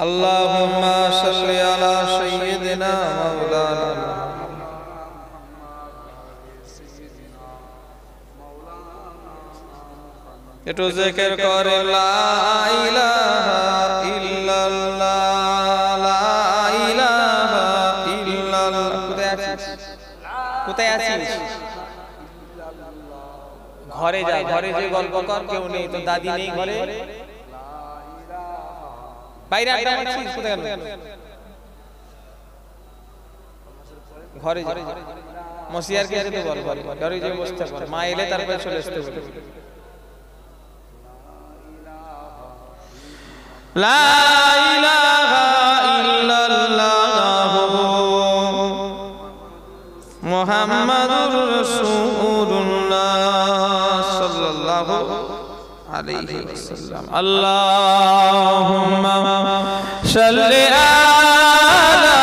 আল্লাহুম্মা সাল্লি আলা সাইয়্যিদিনা মাওলানা। একটু জিকির করে লা ইলাহা ইল্লাল্লাহ, লা ইলাহা ইল্লাল্লাহ। কোথায় আছিস? ঘরে যা, ঘরে যে গল্প কর, কেউ নেই তো, দাদি নেই ঘরে, বাইরে আড্ডা মারছিস, কোথায় গেল? ঘরে যা, মসিয়ার কে যেতে বল, ঘরে যে বসতে বল, মা এলে তারপরে চলে আসতে বল। লা ইলাহা ইল্লাল্লাহ মুহাম্মাদুর রাসূলুল্লাহ সাল্লাল্লাহু আলাইহি ওয়াসাল্লাম। আল্লাহুম্মা সাল্লি আলা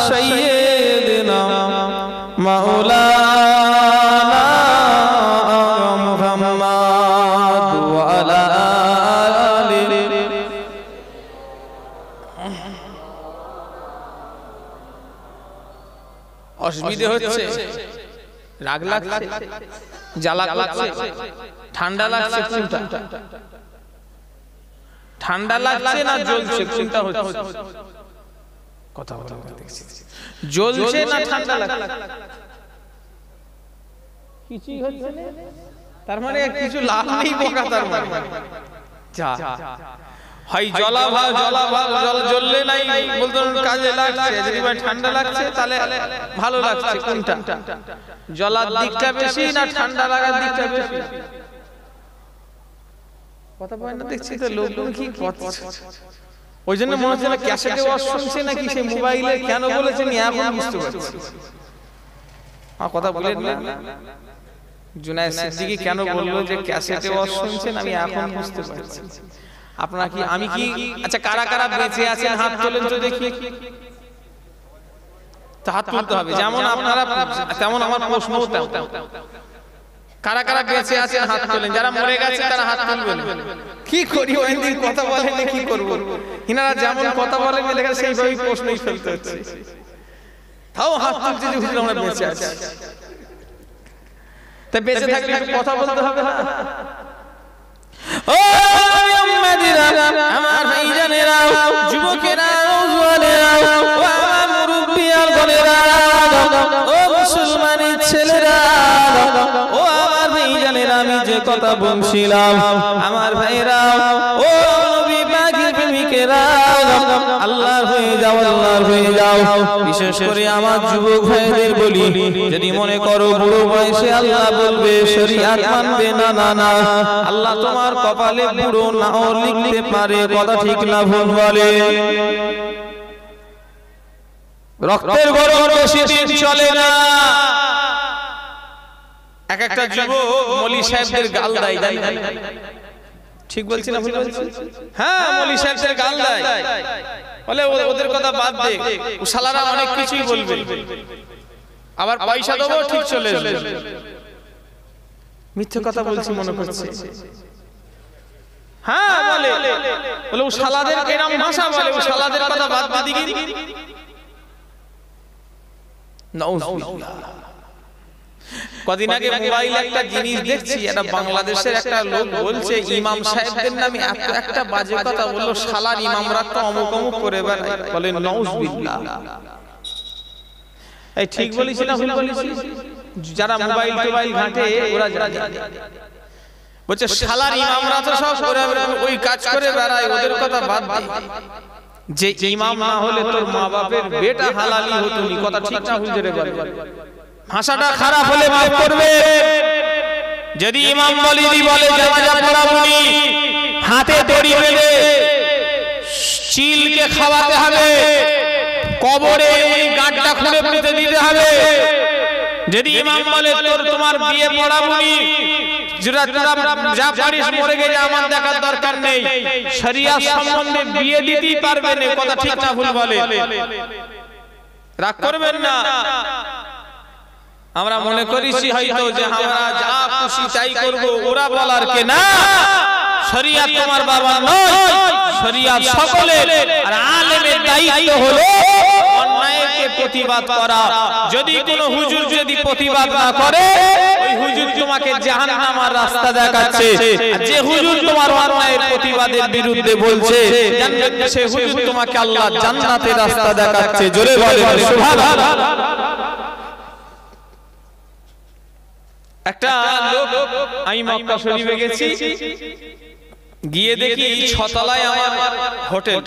সাইয়্যিদিনা মাওলানা মুহাম্মাদ ওয়া আলা অসুবিধে হচ্ছে, রাগ লাগছে, জ্বালা লাগছে, ঠান্ডা লাগছে, কোনটা? ঠান্ডা লাগছে না জ্বলছে, কোনটা হচ্ছে? কথা বলা দেখছি, জ্বলছে না ঠান্ডা লাগছে? কিছুই হচ্ছে না, তার মানে কিছু লাভ নেই বোকা, তার মানে যা হয় জলা ভাব, জল জ্বললে নাই বলতো কাজে লাগছে, যদি ভাই ঠান্ডা লাগছে তাহলে ভালো লাগছে, কোনটা? জলার দিকটা বেশি না ঠান্ডা লাগার দিকটা বেশি? কথা বলে না দেখছি তো লোকজন কি কথা, ওই জন্য মনে হচ্ছে না ক্যাসেটে ওয়াজ শুনছে নাকি সে মোবাইলে, কেন বলেছেন এখন বুঝতে পারছি। আমার কথা বলেন না, জুনায়েদ সিদ্দিকী কেন বললো যে ক্যাসেটে ওয়াজ শুনছেন, আমি এখন বুঝতে পারছি। আপনারা কি, আমি কি, আচ্ছা কারা কারা বেঁচে আছেন হাত তোলেন তো দেখি। হাত তুলতে হবে, যেমন আপনারা তেমন আমার প্রশ্নও তেমন। কারা কারা বেঁচে আছেন হাত তোলেন, যারা মরে গেছে তারা হাত তুলবেন। কি করি ওই দিন কথা বলেন না, কি করব? ইনারা যেমন কথা বলেন দেখেন সেইভাবেই প্রশ্নই ফেলতে হচ্ছে। তাও হাত তুলতে যে হুজুর আমরা বেঁচে আছি, তাই বেঁচে থাকলে কথা বলতে হবে না? ও উম্মতিরা, আমার ভাইজানেরা, যুবকেরা, জওয়ানেরা, ও আমার মুরব্বিয়াল গলেরা, ও মুসলমানের ছেলেরা, ও আমার ভাইজানেরা, আমি যে কথা বলছিলাম আমার ভাইরা, ও নবী পাকের প্রেমিক কেরাম, আল্লাহর হয়ে যাও, আল্লাহর হয়ে যাও। বিশেষ করে আমার যুবক ভাইদের বলি, যদি মনে করো বুড়ো বয়সে আল্লাহ বলবে শরীয়ত মানবে না, না না, আল্লাহ তোমার কপালে বুড়ো নাও লিখতে পারে। কথা ঠিক না ভুল বলে? রক্তের গরম বেশি দিন চলে না। এক একটা যুবক মলি সাহেবদের গাল দেয়, ঠিক বলছি না ভুল বলছি? হ্যাঁ, মলি সাহেবদের গাল দেয়, বলে ওদের কথা বাদ দে, ও শালারা অনেক কিছুই বলবে, আবার পয়সা দেবো ঠিক চলে আসবে। মিথ্যে কথা বলছি মনে করছে? হ্যাঁ বলে, ও শালাদের এরকম ভাষা বলে, ও শালাদের কথা বাদ বাদি কি নাউজুবিল্লাহ। কদিন আগে মোবাইলে একটা জিনিস দেখছি, এটা বাংলাদেশের একটা লোক বলছে ইমাম সাহেবদের নামে এত একটা বাজে কথা বললো, শালার ইমামরা তো অমুক অমুক করে বেড়ায়। বলে নাউজুবিল্লাহ। এই ঠিক বলেছি না ভুল বলেছি? যারা মোবাইল টোবাইল ঘাঁটে ওরা জানে, বলছে শালার ইমামরা তো সব ওই কাজ করে বেড়ায়, ওদের কথা বাদ দে। যে ইমাম না হলে তোর মা বাপের বেটা হালালি হতো নি। কথা ঠিক না ভুল জোরে বলে? ভাষাটা খারাপ হলে মাফ করবে। যদি ইমাম বলিদি বলে জানাজা পড়াবনি, হাতে দড়ি বেঁধে চিলকে খাওয়াতে হবে, কবরে ওই গাঁটটা খুঁড়ে পুঁতে দিতে হবে। যদি ইমাম বলে তোমার বিয়ে পড়াবনি, যা পারিস মরে গেলে আমার দেখার দরকার নেই, শরিয়াত সম্বন্ধে বিয়ে দিতেই পারবে না। কথা ঠিক না ভুল বলে? রাগ করবেন না। আমরা মনে করিছি হয়তো যে আমরা যা খুশি তাই করব, ওরা বলার কে না। শরিয়াত তোমার বাবা নয়, শরিয়াত সকলের। আর আলেমের দায়িত্ব হলো অন্যায়কে প্রতিবাদ করা। যদি কোনো হুজুর যদি প্রতিবাদ না করে, ওই হুজুর তোমাকে জাহান্নামের রাস্তা দেখাচ্ছে। আর যে হুজুর তোমার অন্যায়ের প্রতিবাদের বিরুদ্ধে বলছে, সে হুজুর তোমাকে আল্লাহ জান্নাতের রাস্তা দেখাচ্ছে। জোরে বলেন সুবহানাল্লাহ। একটা লোক, আমি মক্কা শরীফে গেছি, গিয়ে দেখি 6 তলায় আমার হোটেল।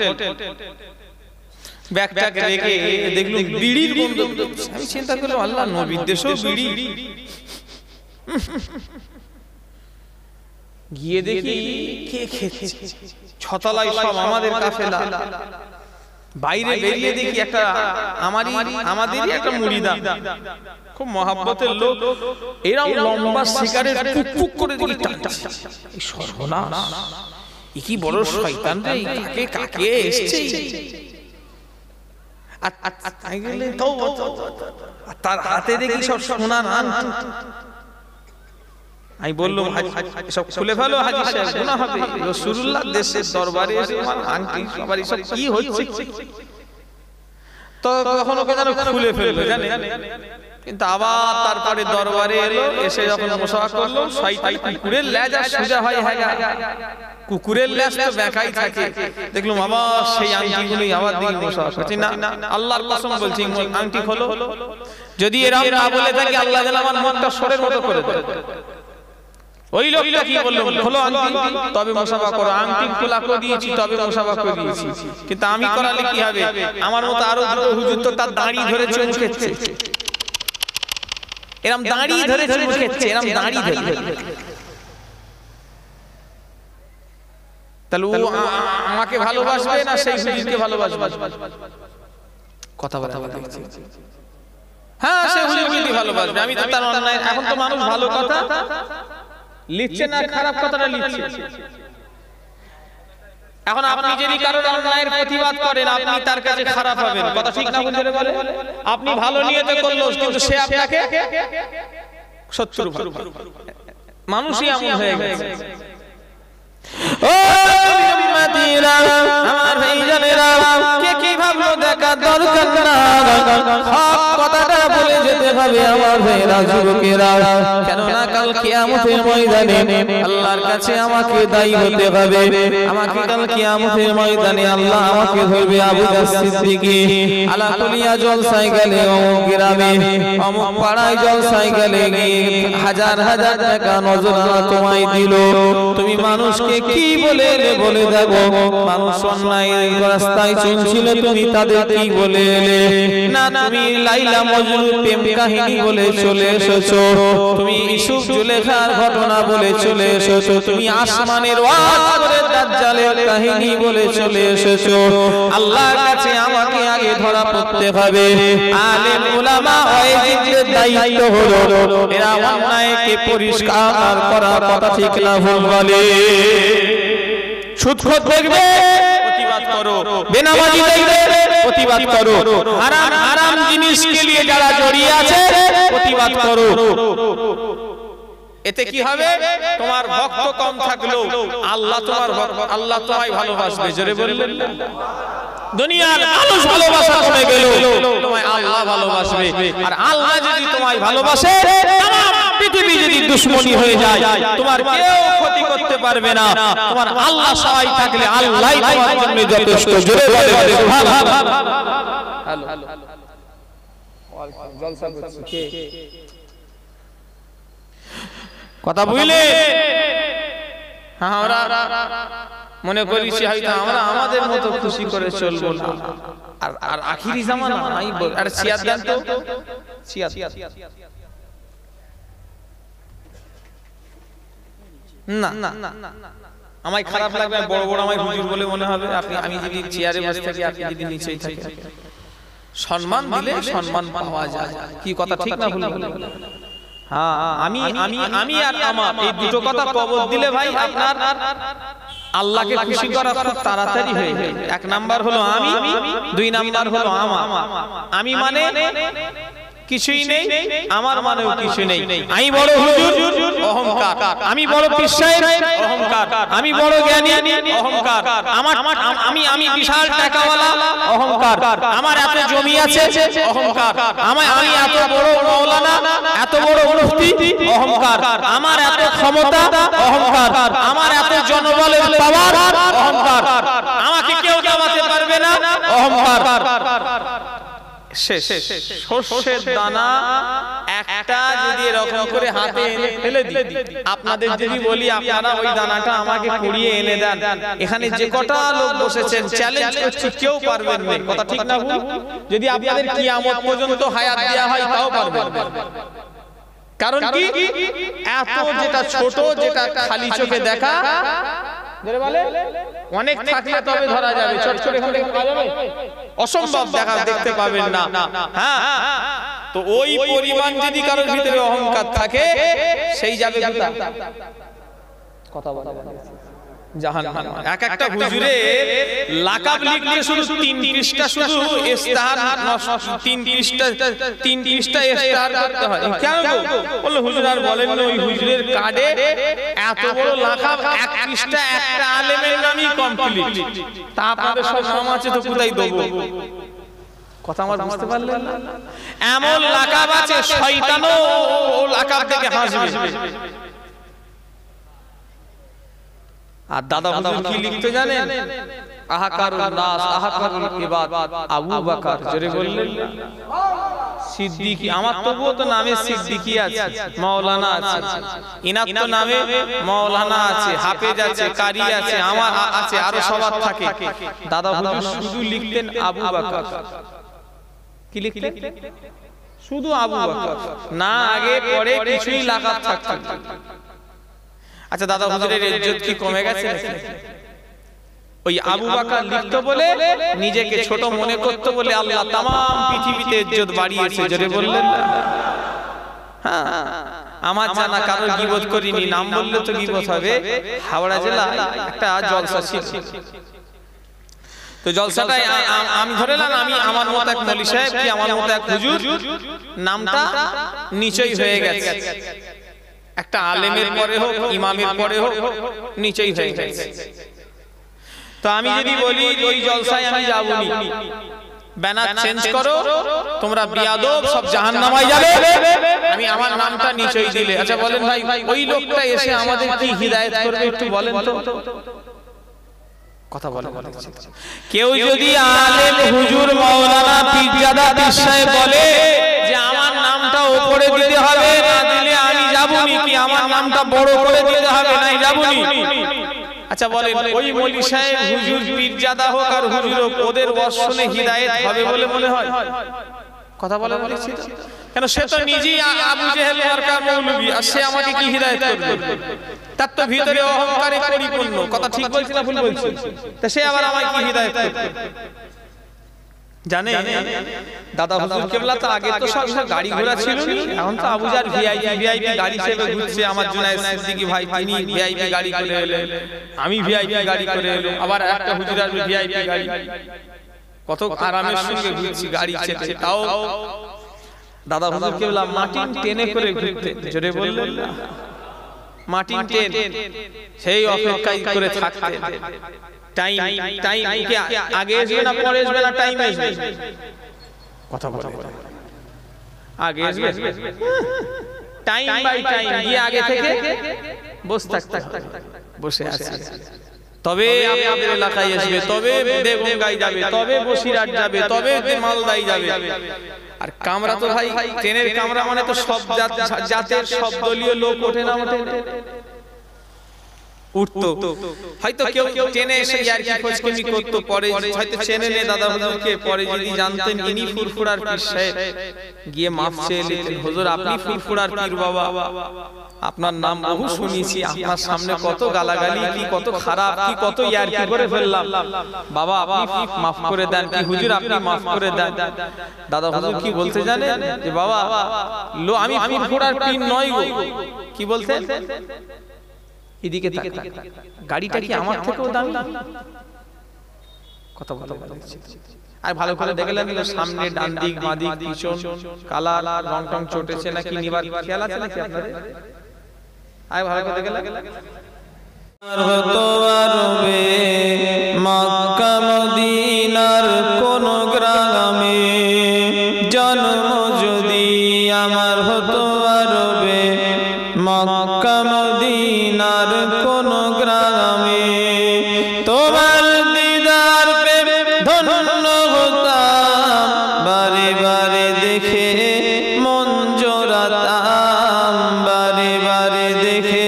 ব্যাগটাকে রেখে দেখলাম বিড়ির গন্ধ। আমি চিন্তা করলাম আল্লাহ, নবীর দেশেও বিড়ি। গিয়ে দেখি কে খেচ্ছে। 6 তলায় সব আমাদের কাফেলা। বাইরে বেরিয়ে দেখি একটা আমাদেরই একটা মুড়িদা, খুব মহাব্বতের লোক, এরকম লম্বা সিগারেট পুক করে দিকে টানছে। এই সর্বনাশ, এই কি বড় শয়তান রে, কাকে কাকে এসেছে। তার হাতে দেখি সব সোনার আংটি। আমি বললাম সব খুলে ফেলো হাজী সাহেব, গুনাহ হবে। রাসূলুল্লাহ দেশের দরবারে এসে আমার আংটি সবারই সব কি হচ্ছে। তো কখনো কখনো খুলে ফেলবে জানেন, কিন্তু আবার তারপরে দরবারে এলো, এসে যখন মুসাফা করলো, শয়তান কুকুরের লেজ আর সোজা হয়। কুকুরের লেজ তো বেঁকাই থাকে। দেখলাম আবার সেই আংটিগুলো আবার দিকে মুসাফা করছে। না, আল্লাহর কসম বলছি, আংটি খোলো। যদি এরকম না বলে থাকে, আল্লাহ যেন আমার মুখটা সরের মতো করে দেয়। ওই লোকটা কি বললো, খোলো আংটি তবে মুসাফা করো। আংটি খোলা করে দিয়েছি, তবে মুসাফা করে দিয়েছি। কিন্তু আমি করালে কি হবে? আমার মতো আরো দুটো হুজুর তো তার দাড়ি ধরে চুমু খেচ্ছে, এরম দাড়ি ধরে চুমু খেচ্ছে, এরম দাড়ি ধরে। তাহলে ও আমাকে ভালোবাসবে না সেই হুজুরকে ভালোবাসবে? কথা বলা দেখছি। হ্যাঁ, সেই হুজুরকে ভালোবাসবে। আমি তো তার অন্যায়, এখন তো মানুষ ভালো কথা লিখছে না, খারাপ কথাটা লিখছে। এখন আপনি যদি কারোর অন্যায়ের প্রতিবাদ করেন, আপনি তার কাছে খারাপ হবেন। কথা ঠিক না বলে বলে? আপনি ভালো নিয়তে করলো, কিন্তু সে আপনাকে শত্রু ভাবে। মানুষই এমন হয়ে গেছে। ও উম্মতিরা, আমার ভাইজানেরা, কে কি ভাবলো দেখা দরকার না, হক কথাটা বলে যেতে হবে আমার ভাইরা যুবকেরা, কেননা কাল কিয়ামতের ময়দানে আল্লাহর কাছে আমাকে দায়ী হতে হবে। আমাকে কাল কিয়ামতের ময়দানে আল্লাহ আমাকে ধরবে, আবু বকর সিদ্দিকী আলাকুলিয়া জলসায় গেলে, অমুক গ্রামে অমুক পাড়ায় জলসায় গেলে হাজার হাজার টাকা নজরানা তোমায় দিল, তুমি মানুষকে কি বলে এলে বলে দেখো, মানুষ অন্যায় রাস্তায় চলছিল তুমি তাদের কি বলে এলে, না তুমি লাইলা মজনু প্রেম কাহিনী বলে চলে এসেছো, তুমি ইউসুফ জুলেখার ঘটনা বলে চলে এসেছো, তুমি আসমানের ওয়াজ করে দাজ্জালের কাহিনী বলে চলে এসেছো। আল্লাহর কাছে আমাকে আগে ধরা পড়তে হবে। আলেম উলামা ওয়াইজিদের দায়িত্ব হলো এরা অন্যায়কে পরিষ্কার করা, কথা ঠিক না ভুল বলে। সুদখোর দেখবে প্রতিবাদ করো, বেনামাজি দেখবে প্রতিবাদ করো, হারাম হারাম জিনিসকে নিয়ে যারা জড়িয়ে আছে প্রতিবাদ করো। এতে কি হবে? তোমার ভক্ত কম থাকলেও আল্লাহ তোমার ভক্ত, আল্লাহ তোমায় ভালোবাসবে। জোরে বললেন না? দুনিয়ার মানুষ ভালোবাসা কমে গেল, তোমায় আল্লাহ ভালোবাসবে। আর আল্লাহ যদি তোমায় ভালোবাসে, তাম পৃথিবী যদি দুশমনী হয়ে যায়, তোমার কেউ ক্ষতি করতে পারবে না। তোমার আল্লাহ সহায় থাকলে আল্লাহই তোমার জন্য যথেষ্ট। জোরে বলে সুবহানাল্লাহ। হ্যালো জলসা করছে কে? কথা বুঝলে? আমরা মনে করেছি হয়তো আমরা আমাদের মতো খুশি করে চলবো না, আর আখিরি জামানা নাই। আর সিয়াদ দেন তো, সিয়াদ না আমায় খারাপ লাগবে, বড় বড় আমায় হুজুর বলে মনে হবে। আপনি আমি যদি চেয়ারে বসে থাকি, আপনি যদি নিচেই থাকেন, সম্মান দিলে সম্মান পাওয়া যায়। কি কথা ঠিক না ভুল? হ্যাঁ, আমি আমি আমি আর আমার এই দুটো কথা কবর দিলে ভাই আপনার আল্লাহকে খুশি করা খুব তাড়াতাড়ি হয়ে যায়। এক নাম্বার হলো আমি, দুই নাম্বার হলো আমার। আমি মানে কিছুই নেই, আমার মানেও কিছু নেই। আমি বড় হুজুর, অহংকার। আমি বড় পীর সাহেব, অহংকার। আমি বড় জ্ঞানী, অহংকার। আমার আমি আমি বিশাল টাকাওয়ালা, অহংকার। আমার এত জমি আছে, অহংকার। আমি এত বড় মাওলানা, এত বড় মুফতি, অহংকার। আমার এত ক্ষমতা, অহংকার। আমার এত জনবলের পাওয়ার, অহংকার। আমাকে কেউ দাবাতে পারবে না, অহংকার। সরষের দানা একটা যদি এরকম করে হাতে এনে ফেলে দিই, আপনাদের যদি বলি আপনারা ওই দানাটা আমাকে কুড়িয়ে এনে দেন, এখানে যে কটা লোক বসেছেন চ্যালেঞ্জ করছি কেউ পারবেন না। কথা ঠিক না ভুল? যদি আপনাদের কিয়ামত পর্যন্ত হায়াত দেয়া হয় তাও পারবেন না। কারণ কি? এত যেটা ছোট, যেটা খালি চোখে দেখা অনেক থাকলে তবে ধরা যাবে, চট করে এখান থেকে পাওয়া যাবে, অসম্ভব দেখা দেখতে পাবেন না। হ্যাঁ, তো ওই পরিমাণ যদি কারোর ভিতরে অহংকার থাকে, সেই যাবে কথা বলা জাহান্নাম। এক একটা হুজুরে লাকাব লিখলে শুধু 3 পৃষ্ঠা শুধু ইস্তাহার, 3 পৃষ্ঠা ইস্তাহার করতে হয়। কেন গো? বলল হুজুর আর বলেন না, ওই হুজুরের কার্ডে এত বড় লাকাব, 1 পৃষ্ঠা একটা আলেমের নামই কমপ্লিট। তা আপনাদের সব সমাজে তো কোথায় দেব? কথা আমার বুঝতে পারলেন না? এমন লাকাব আছে শয়তানও ও লাকাব থেকে হাসবে। আর দাদা হুজুর কি লিখতে জানেন? আহাকারুন নাস, আহাকারুল ইবাদ, আবু বকর। জোরে বললেন সিদ্দিকী। আমার তবুও তো নামে সিদ্দিকী আছে, মাওলানা আছে। ইনার তো নামে মাওলানা আছে, হাফেজ আছে, কারি আছে, আমার আছে, আরো সবার থাকে। দাদা হুজুর শুধু লিখতেন আবু বকর। কি লিখতেন? শুধু আবু বকর, না আগে পরে কিছুই লাগাত থাকতো। আচ্ছা, দাদা হুজুরের ইজ্জত কি কমে গেছে? ওই আবু বকর লিখতো বলে, নিজেকে ছোট মনে করতো বলে আল্লাহ তাম পৃথিবীতে ইজ্জত বাড়িয়েছে। জোরে বললেন না? হ্যাঁ, আমার জানা কারো গীবত করিনি, নাম বললে তো গীবত হবে। হাওড়া জেলায় একটা জলসা ছিল, তো জলসাটাই আমি ধরে নিলাম আমি আমার মতো এক মৌলভী সাহেব কি আমার মতো এক হুজুর, নামটা নিচেই হয়ে গেছে। একটা আলেমের পরে হোক, ইমামের পরে হোক, নিচেই হয়ে গেছে। তো আমি যদি বলি ওই জলসায় আমি যাবনি, ব্যানার চেঞ্জ করো, তোমরা বিয়াদব, সব জাহান্নামায় যাবে, আমি আমার নামটা নিচেই দিলে। আচ্ছা বলেন ভাই, ওই লোকটা এসে আমাদের কি হিদায়াত করবে একটু বলেন তো? কথা বলেন। কেউ যদি আলেম হুজুর মাওলানা পীরজাদা পীর সাহেব বলে যে আমার নামটা উপরে দিতে হবে, না দিলে আমি যাবনি, কি আমার নামটা বড় করে দিতে হবে, নাই যাবনি। আচ্ছা বলেন, ওই মৌলভী সাহেব হুজুর পীরজাদা হোক আর হুজুর হোক, ওদের ওয়াজ হিদায়াত হবে বলে মনে হয়? কথা বলা বলেছি কেন? সে তো নিজেই আবু জেহেল মার্কা মৌলভী, আর সে আমাকে কি হিদায়াত করবে? তার তো ভিতরে অহংকারে পরিপূর্ণ। কথা ঠিক বলছি না ভুল বলছি? তা সে আবার আমায় কি হিদায়াত করবে? জানে দাদা হুজুর কেবলা তো আগে তো সব গাড়ি ঘোড়া ছিল, এখন তো আবুজার ভিআইপি গাড়ি সেবে ঘুরছে। আমার জুনায়েদ সিদ্দিকী ভাই তিনি ভিআইপি গাড়ি করে এলেন, আমি ভিআইপি গাড়ি করে এলাম, আবার একটা হুজুর আসবে ভিআইপি গাড়ি। কত আরামের সঙ্গে ঘুরছি গাড়ি চেপে। তাও দাদা হুজুর কেবলা মাটি টেনে করে ঘুরতেন। জোরে বললেন না? মাটি টেন, সেই অপেক্ষায় করে থাকতেন। টাইম কি আগে আসবে না পরে আসবে না টাইম আসবে? কথা বলে আগে আসবে, টাইম বাই টাইম গিয়ে আগে থেকে বসে থাকতে হবে। বসে আছে তবে আপনাদের এলাকায় আসবে, তবে দেবঙ্গাই যাবে, তবে বসিরহাট যাবে, তবে মালদাই যাবে। আর কামরা তো ভাই ট্রেনের কামরা মানে তো সব জাতের সব দলীয় লোক ওঠে না ওঠে উঠতো। হয়তো কেউ ট্রেনে এসে আর কি খোঁজখবর করতো, পরে হয়তো চেনে নে দাদা হুজুরকে, পরে যদি জানতেন ইনি ফুরফুরার পীর সাহেব, গিয়ে মাফ চেয়ে নিতেন, হুজুর আপনি ফুরফুরার পীর বাবা, আপনার নাম বহু শুনেছি, আপনার সামনে কত গালাগালি, কি কত খারাপ, কি কত ইয়ারকি করে ফেললাম, বাবা আপনি মাফ করে দেন, কি হুজুর আপনি মাফ করে দেন। দাদা হুজুর কি বলতে জানেন? যে বাবা আমি ফুরফুরার পীর নই গো। কি বলতেন? এদিকে গাড়িটা কি আমার থেকেও দামি? কথা বলা বলেছি। আর ভালো করে দেখলেন সামনে ডান দিক বাঁ দিক পিছন কালার রং টং চটেছে নাকি নিবার খেয়াল আছে নাকি আপনাদের? আয় ভালো করে দেখলেন। মক্কা মদিনার কোন গ্রামে জন্ম যদি আমার হতো আরবে, মক্কা মদিনার কোন গ্রামে তোমার দিদার পেয়ে ধন্য হতাম, বারে বারে দেখে মন জোড়াতাম, বারে বারে দেখে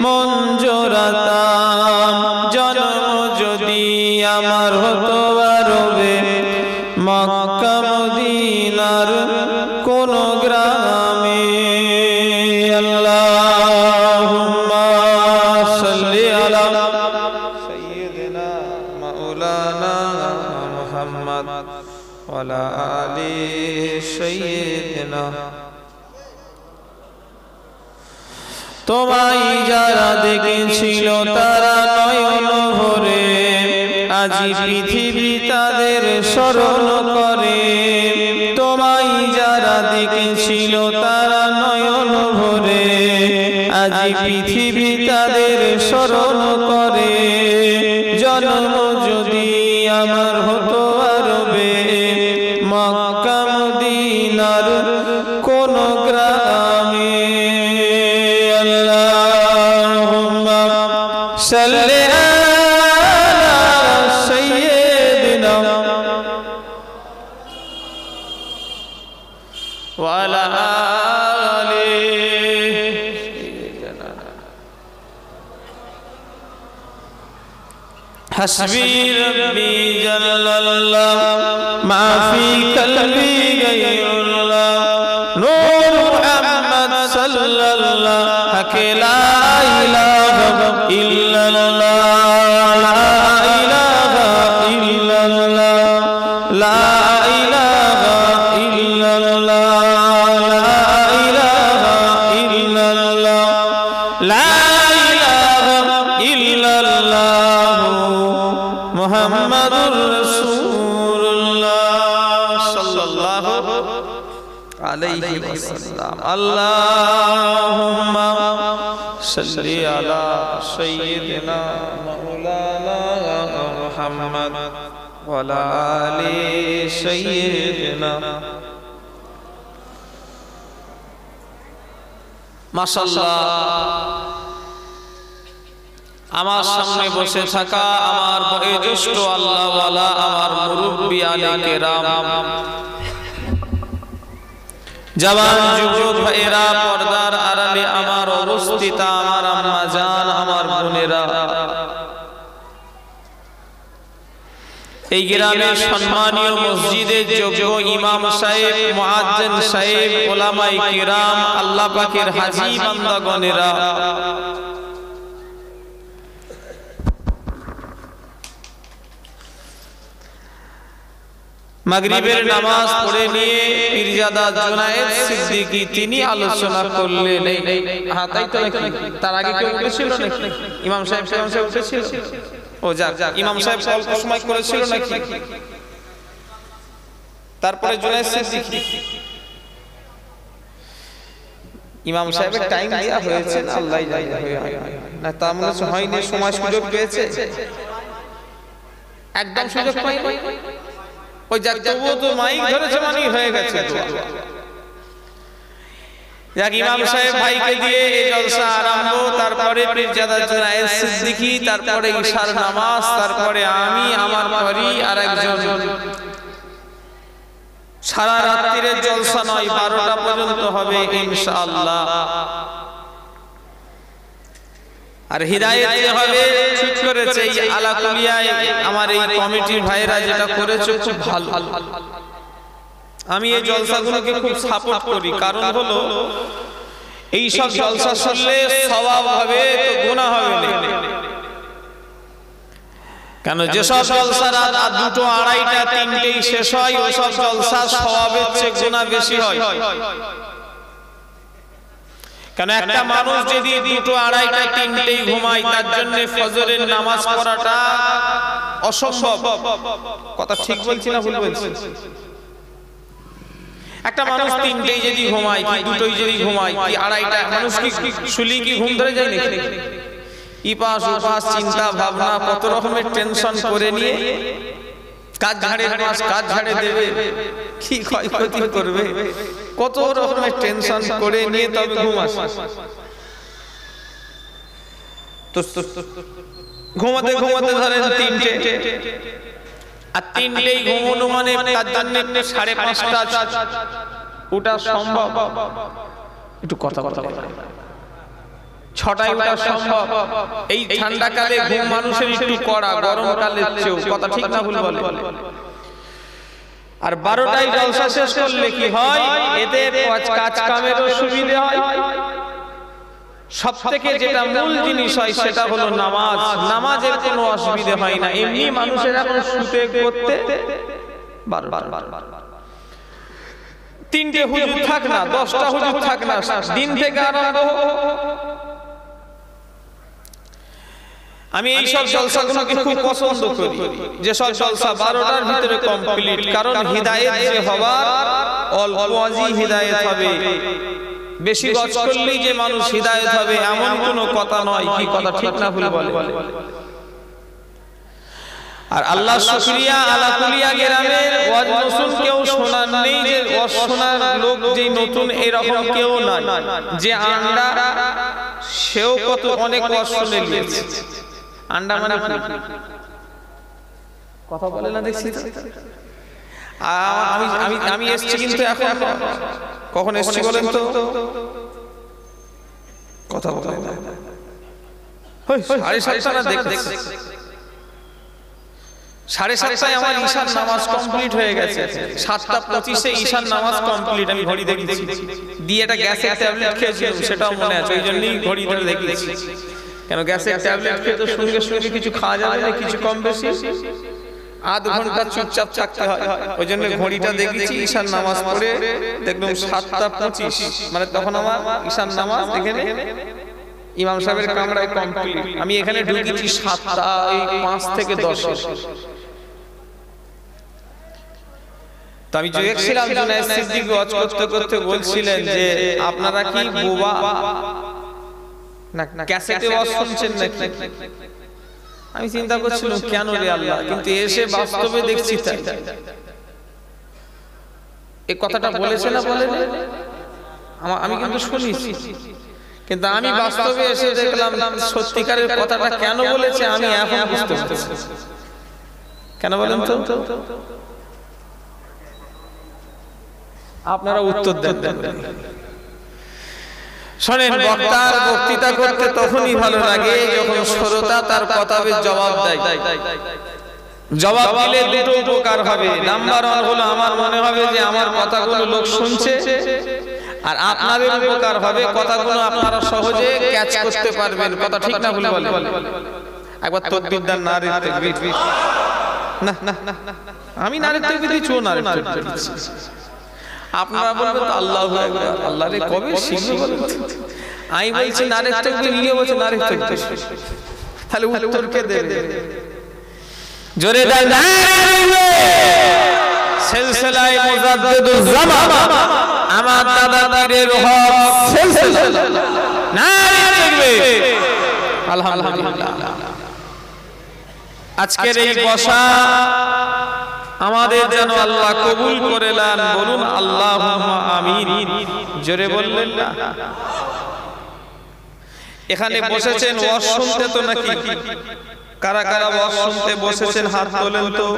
মন জোড়াতাম। জন্ম যদি আমার হতো আরবে, মক্কা মদিনার কোন গ্রামে। আল্লাহুম্মা সাল্লি আলা সাইয়্যিদিনা মাওলানা মুহাম্মদ ওয়া আলা আলি সাইয়্যিদিনা। তোমায় যারা দেখেছিল তারা নয়ন ভরে, আজি পৃথিবী তাদের স্মরণ করে। তোমায় যারা দেখেছিল তারা নয়ন ভরে, আজি পৃথিবী তাদের স্মরণ করে। জন্ম যদি আমার হতো আরবে, মক্কা মদিনার কোন গ্রামে। আল্লাহুম্মা সাল্লি আলা সাইয়্যিদিনা ওয়া আলা আলি সাইয়্যিদিনা। হাসবি রাব্বি জাল্লাল্লাহ মা ফি কলবি গায়রুল্লাহ, নূর মুহাম্মদ সাল্লাল্লাহ হাকে লা ইলাহা ইল্লাল্লাহ, লা ইলাহা ইল্লাল্লাহ, লা ইলাহা ইল্লাল্লাহ, লা ইলাহা ইল্লাল্লাহ, লা ইলাহা ইল্লাল্লাহ মুহাম্মাদুর রাসূলুল্লাহ সাল্লাল্লাহু আলাইহি ওয়াসাল্লাম। আল্লাহুম্মা সাল্লি আলা সাইয়্যিদিনা মাওলানা মুহাম্মদ ওয়ালা আলি সাইয়্যিদিনা। মাশাআল্লাহ, আমার সামনে বসে থাকা আমার বয়োজ্যেষ্ঠ আল্লাহ ওয়ালা আমার মুরব্বি আলে কেরাম, জওয়ান যুবক ভাইরা, পর্দার আড়ালে আমার অবস্থিত আমার আম্মা জান, আমার বোনেরা, এই গ্রামের সম্মানীয় মসজিদের যোগ্য ইমাম সাহেব, মুয়াজ্জিন সাহেব, উলামায়ে কিরাম, আল্লাহ পাকের হাজী বান্দাগণেরা, মাগরিবের নামাজ পড়ে নিয়ে পীরজাদা জুনায়েদ সিদ্দিকী তিনি আলোচনা করলেন। হ্যাঁ, তাই তো নাকি? তার আগে কেউ উঠেছিল নাকি? ইমাম সাহেব উঠেছিল? ও যাক, ইমাম সাহেব অল্প সময় করেছিল নাকি? তারপরে জুনায়েদ সিদ্দিকী। ইমাম সাহেবের টাইম দেয়া হয়েছে না, আল্লাহই জানে, না তা মনে হয়নি, সময় সুযোগ পেয়েছে, একদম সুযোগ পাইনি। ওই যাক, তবুও তো মাইক ধরেছে মানে হয়ে গেছে। যাক, ইমাম সাহেব ভাইকে দিয়ে এই জলসা আরম্ভ, তারপরে পীরজাদা জুনায়েদ সিদ্দিকী, তারপরে ইশার নামাজ, তারপরে আমি, আমার পরি আর একজন। সারা রাত্রির জলসা নয়, 12টা পর্যন্ত হবে ইনশাআল্লাহ। আর হিদায়াত যে হবে ঠিক করেছে এই আলাকুলিয়ায় আমার এই কমিটির ভাইরা, যেটা করেছে খুব ভালো। আমি এই জলসাগুলোকে খুব সাপোর্ট করি, কারণ হলো এই সব জলসা শুনলে সওয়াব হবে তো গুনাহ হবে না। কেন যেসব জলসা রাত 2টো, 2:30টা, 3টেই শেষ হয়, ওই সব জলসা সওয়াবের চেয়ে গুনাহ বেশি হয়। কেন একটা মানুষ যদি 2টো, 2:30টা, 3টেই ঘুমায়, তার জন্য ফজরের নামাজ পড়াটা অসম্ভব। কথা ঠিক বলছি না ভুল বলছি? একটা মানুষ 3টেই যদি ঘুমায়, কি 2টোই যদি ঘুমায়, কি 2:30টা, মানুষ কি শুলি কি ঘুম ধরে যায় নাকি? ইপাস উপাস চিন্তা ভাবনা, কত রকমের টেনশন করে নিয়ে কাজ ঝাড়ে দেবে, কি ক্ষয়ক্ষতি করবে, কত রকমের টেনশন করে নিয়ে তবে ঘুম আসে। তো ঘুমাতে ঘুমাতে ধরেন 3টে, আর 3টেই ঘুমানো মানে তার জন্য 5:30টা ওটা সম্ভব? একটু কথা 6টায় ওটা সম্ভব? এই ঠান্ডাকালে ঘুম মানুষের একটু কড়া, গরমকালের চেয়েও। কথা ঠিক না ভুল বলে? আর 12টায় জলসা শেষ করলে কি হয়? এতে কাজ কামেরও সুবিধা হয়। সবথেকে যেটা মূল জিনিস হয় সেটা হলো নামাজ। নামাজের কোনো অসুবিধা হয় না। এমনি মানুষের এখন শুতে করতে 3টে হুজুর থাক না, 10টা হুজুর থাক না, দিন থেকে আরম্ভ। আমি এই সব জলসাগুলোকে খুব পছন্দ করি, যে সব জলসা 12টার ভিতরে কমপ্লিট। কারণ হিদায়াত যে হবার, অল্প ওয়াজি হিদায়াত হবে। বেশি গজ করলেই যে মানুষ হিদায়াত হবে এমন কোনো কথা নয়। কি কথা ঠিক না ভুল বলে? আর আল্লাহ শুকরিয়া, আলাকুলিয়া গ্রামের ওয়াজ নতুন কেউ শোনার নেই, যে অশোনার লোক যে নতুন এরকম কেউ নাই। যে আন্ডা সেও কত অনেক ওয়াজ শুনে নিয়েছে। আন্ডা মানে কথা বলে না, দেখছি। আমি এসছি, কিন্তু এখন কখন এসছি বলেন তো? কথা বলে না। 7:30 না, দেখ 7:30টায় আমার ঈশার নামাজ কমপ্লিট হয়ে গেছে। 7:25-এ ঈশার নামাজ কমপ্লিট। আমি ঘড়ি দেখেছি, দিয়ে একটা গ্যাসের ট্যাবলেট খেয়েছিলাম, সেটাও মনে আছে। ওই জন্যই ঘড়ি ধরে দেখেছি। কেন গ্যাসের ট্যাবলেট খেয়ে তো সঙ্গে সঙ্গে কিছু খাওয়া যাবে না, কিছু কম বেশি আধ ঘন্টা চুপচাপ থাকতে হয়। ওই জন্য ঘড়িটা দেখেছি, ঈশার নামাজ পড়ে দেখলাম 7:25, মানে তখন আমার ঈশার নামাজ এখানে ইমাম সাহেবের কামরায় কমপ্লিট। আমি এখানে ঢুকেছি 7:05 থেকে 10। তো আমি দেখছিলাম জুনায়েদ সিদ্দিকী ওয়াজ করতে করতে বলছিলেন যে আপনারা কি বোবা না, ক্যাসেটে ওয়াজ শুনছেন নাকি? আমি চিন্তা করছিলাম কেন রে আল্লাহ, কিন্তু এসে বাস্তবে দেখছি তাই। এই কথাটা বলেছে না বলেন? আমি কিন্তু শুনেছি, কিন্তু আমি বাস্তবে এসে দেখলাম সত্যিকারের কথাটা কেন বলেছে আমি এখন বুঝতে পারছি। কেন বলেন তো? আপনারা উত্তর দেন। শোনেন, বক্তার বক্তৃতা করতে তখনই ভালো লাগে যখন শ্রোতা তার কথার জবাব দেয়। জবাব দিলে দুটো উপকার হবে। নাম্বার 1 হলো আমার মনে হবে যে আমার কথাগুলো লোক শুনছে, আর আপনাদের উপকার হবে, কথাগুলো আপনারা সহজে ক্যাচ করতে পারবেন। কথা ঠিক না ভুল বলেন? একবার তাকবীর দেন, নারে তাকবীর। না না না, আমি নারে তাকবীর দিচ্ছি, ও নারে তাকবীর দিচ্ছে। আপনারা বলবেন তো আল্লাহু আকবার, আল্লাহ রে কবে শিখবে বলেন? আমি বলছি নারে তাকবীর, নিয়ে বলছে নারে তাকবীর। তাহলে উত্তর কে দেবে? জোরে দেন নারে। সিলসিলায়ে মুজাদ্দিদুজ জামান আমার দাদা পীরের হক সিলসিলা, নারে তাকবীর। আলহামদুলিল্লাহ। আজকের এই বসা আমাদের যেন আল্লাহ কবুল করে নেন। বলুন আল্লাহুম্মা আমিন। জোরে বললেন না? এখানে বসেছেন ওয়াজ শুনতে তো নাকি? কারা কারা ওয়াজ শুনতে বসেছেন হাত তোলেন তো।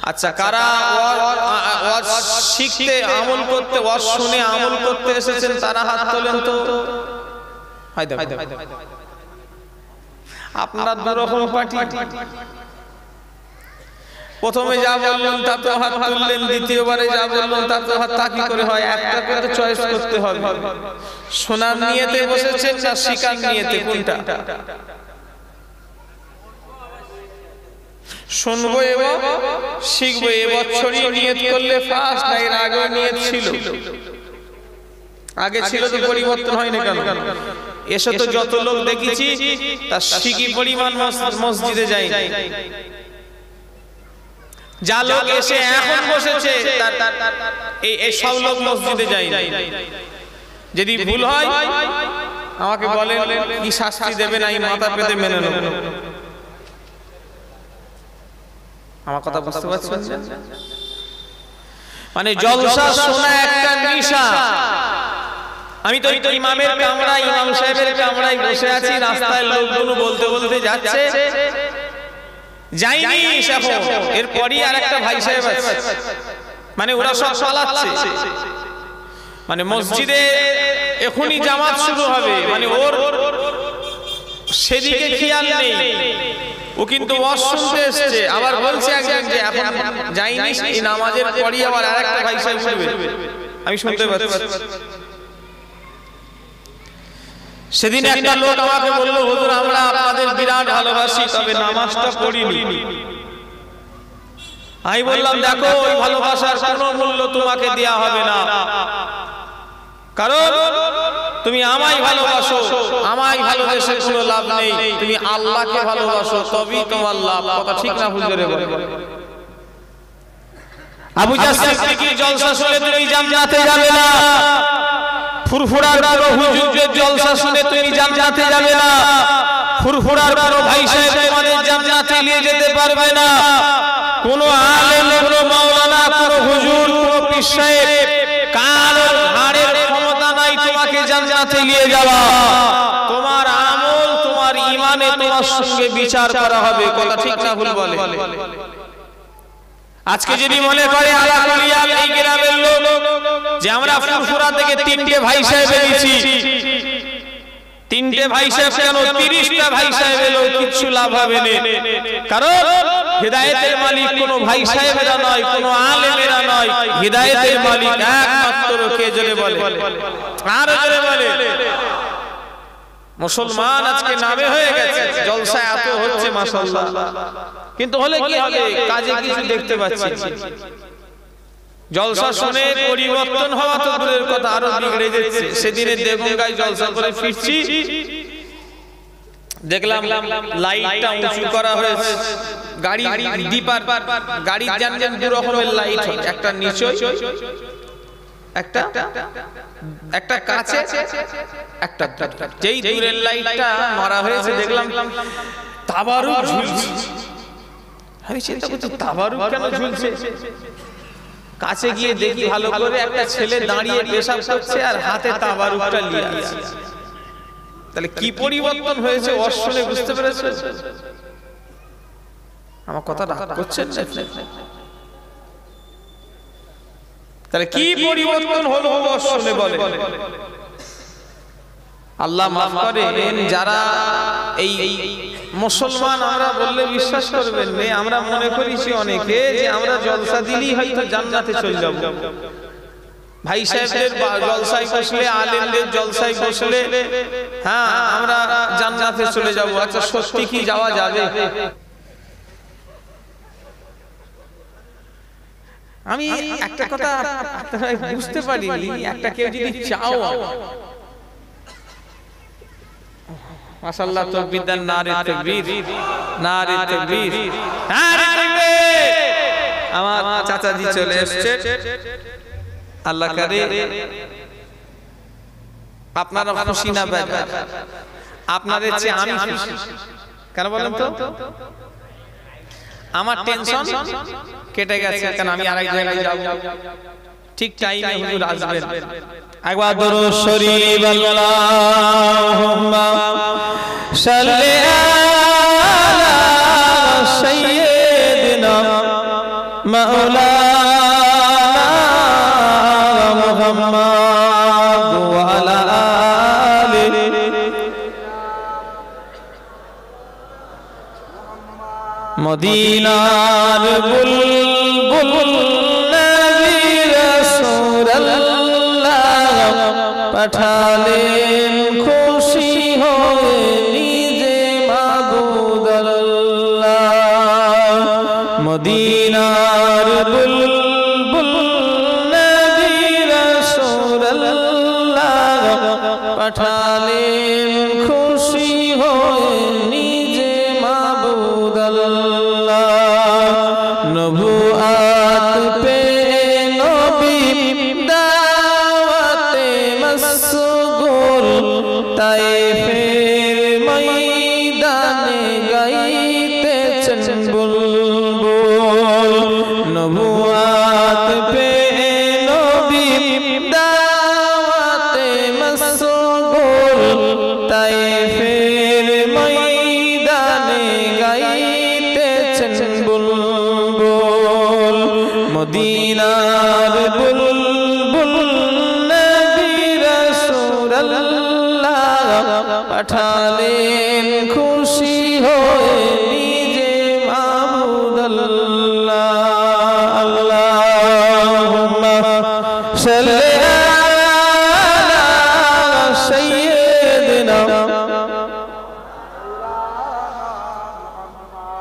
আচ্ছা, কারা ওয়াজ শিখতে আমল করতে, ওয়াজ শুনে আমল করতে এসেছেন তারা হাত তোলেন তো। আপনারা দুরকম পার্টি। প্রথমে যা বললেন তাতে হাত তুললেন, দ্বিতীয়বারে যা বললেন তাতে হাত। তা কি করে হয়? একটা করে চয়েস করতে হবে। শোনার নিয়তে বসেছেন না শিকার নিয়তে? কোনটা? শুনবো এবং শিখবো, এবছরই নিয়ত করলে ফার্স্ট, না এর আগে নিয়ত ছিল? আগে ছিল তো পরিবর্তন হয় না কেন? এসে তো যত লোক দেখেছি তার শিখি পরিমাণ মসজিদে যায়। যা লোক এসে এখন বসেছে এই সব লোক মসজিদে যায়। যদি ভুল হয় আমাকে বলেন, কি শাস্তি দেবেন, আমি মাথা পেতে মেনে নেব। আমার কথা বুঝতে পারছেন? মানে জলসা শোনা একটা নেশা। আমি তো ইমামের কামরায়, ইমাম সাহেবের কামরায় বসে আছি, রাস্তায় লোকগুলো বলতে বলতে যাচ্ছে, যাইনি এখন। এরপরই আর একটা ভাই সাহেব আছে, মানে ওরা সব পালাচ্ছে। মানে মসজিদে এখনই জামাত শুরু হবে, মানে ওর সেদিকে খেয়াল নেই। ও কিন্তু ওয়াজ শুনতে এসেছে, আবার বলছে একজন যে এখন যাইনি, এই নামাজের পরই আবার আরেকটা ভাই সাহেব শুনবে। আমি শুনতে পাচ্ছি। সেদিন একটা লোক আমাকে বলল, হুজুর আমরা আপনাদের বিরাট ভালোবাসি, তবে নামাজটা পড়িনি। আমি বললাম, দেখো ওই ভালোবাসার কোনো মূল্য তোমাকে দেয়া হবে না, কারণ তুমি আমায় ভালোবাসো। আমায় ভালোবেসে কোনো লাভ নেই, তুমি আল্লাহকে ভালোবাসো, তবেই তোমার লাভ। কথা ঠিক না ভুল? জোরে বলো। আবু জাসর সিদ্দিকীর জলসা শুনে তুমি জান্নাতে যাবে না। ফুরফুরার বড় হুজুরের জলসা শুনে তুমি জান্নাতে যাবে না। ফুরফুরার বড় ভাই সাহেব তোমাদের জান্নাতে নিয়ে যেতে পারবে না। কোন আলেম, কোন মাওলানা, কোন হুজুর, কোন পীর সাহেব কারোর ঘাড়ের ক্ষমতা নাই তোমাকে জান্নাতে নিয়ে যাওয়া। তোমার আমল, তোমার ঈমানে তোমার সঙ্গে বিচার করা হবে। কথা ঠিক না ভুল বলে? আজকে যদি মনে করে আলাকুলিয়াল এই গ্রামের লোক যে আমরা ফুরফুরা থেকে 3টে ভাই সাহেব এনেছি, 3টে ভাই সাহেব কেন 30টা ভাই সাহেব এলো, কিছু লাভ হবে না। কারণ হিদায়াতের মালিক কোনো ভাই সাহেবেরা নয়, কোনো আলেমেরা নয়। হিদায়াতের মালিক একমাত্র কে? জোরে বলে, আর জোরে বলে। মুসলমান আজকে নামে হয়ে গেছে, জলসা এত হচ্ছে মাশাআল্লাহ, কিন্তু হলে কি হবে? কাজে কিছু দেখতে পাচ্ছি। জলসা শুনে পরিবর্তন হওয়া তো দূরের কথা, আরো বিগড়ে যাচ্ছে। সেদিনে দেবঙ্গায় জলসা করে ফিরছি, দেখলাম লাইটটা উঁচু করা হয়েছে। গাড়ি দিপার গাড়ির জানবেন দু রকমের লাইট, একটা নিচে একটা একটা কাছে একটা, যেই দূরের লাইটটা মারা হয়েছে দেখলাম তাবারুক ঝুলছে। আমি চিন্তা করছি তাবারুক কেন ঝুলছে, কাছে গিয়ে দেখি ভালো করে একটা ছেলে দাঁড়িয়ে পেশাব করছে আর হাতে তাবারুকটা নিয়ে আছে। তাহলে কি পরিবর্তন হয়েছে ওর শুনে বুঝতে পেরেছেন? আমার কথা রাগ করছেন না? তাহলে কি পরিবর্তন হলো ওর শুনে বলে? আল্লাহ মাফ করেন, যারা এই মুসলমান আমরা বললে বিশ্বাস করবেন না, আমরা মনে করেছি অনেকে যে আমরা জলসা দিলেই হয়তো জান্নাতে চলে যাব। ভাই সাহেবদের জলসায় বসলে, আলেমদের জলসায় বসলে হ্যাঁ আমরা জান্নাতে চলে যাব। আচ্ছা সত্যি কি যাওয়া যাবে? আমি একটা কথা আপনারা বুঝতে পারিনি, একটা কেউ যদি চাও মাশাআল্লাহ তাকবীর দেন, নারে তাকবীর, নারে তাকবীর, নারে তাকবীর। আমার চাচাজি চলে এসেছে, আল্লাহ করে আপনারা খুশি না বেজার? আপনাদের চেয়ে আমি খুশি। কেন বলেন তো? আমার টেনশন কেটে গেছে, কারণ আমি আরেক জায়গায় যাব, ঠিক টাইমে হুজুর আসবেন। একবার দরুদ শরীফ আল্লাহুম্মা সাল্লি আলা সাইয়্যিদিনা মাওলানা মুহাম্মদ ওয়া আলা আলিহি মদিনার বুলবুল নবী রাসূলুল্লাহ পাঠালেন খুশি হয়ে নিজে মাবুদ আল্লাহ। মদিনার বুলবুল নবী রাসূলুল্লাহ পাঠালেন খুশি হয়ে নিজে মাবুদ আল্লাহ। নবুয়াত পে নবী দাওয়াতে মশগুল, তায়েফের ময়দানে গাইতেছেন বুলবুল। নবুয়াত পে নবী দাওয়াতে মশগুল, তায়েফের ময়দানে গাইতেছেন বুলবুল। মদিনার বুলবুল নবী রাসূলুল্লাহ পাঠালেন খুশি হয়ে নিজে মাবুদ আল্লাহ। আল্লাহুম্মা সাল্লি আলা সাইয়্যিদিনা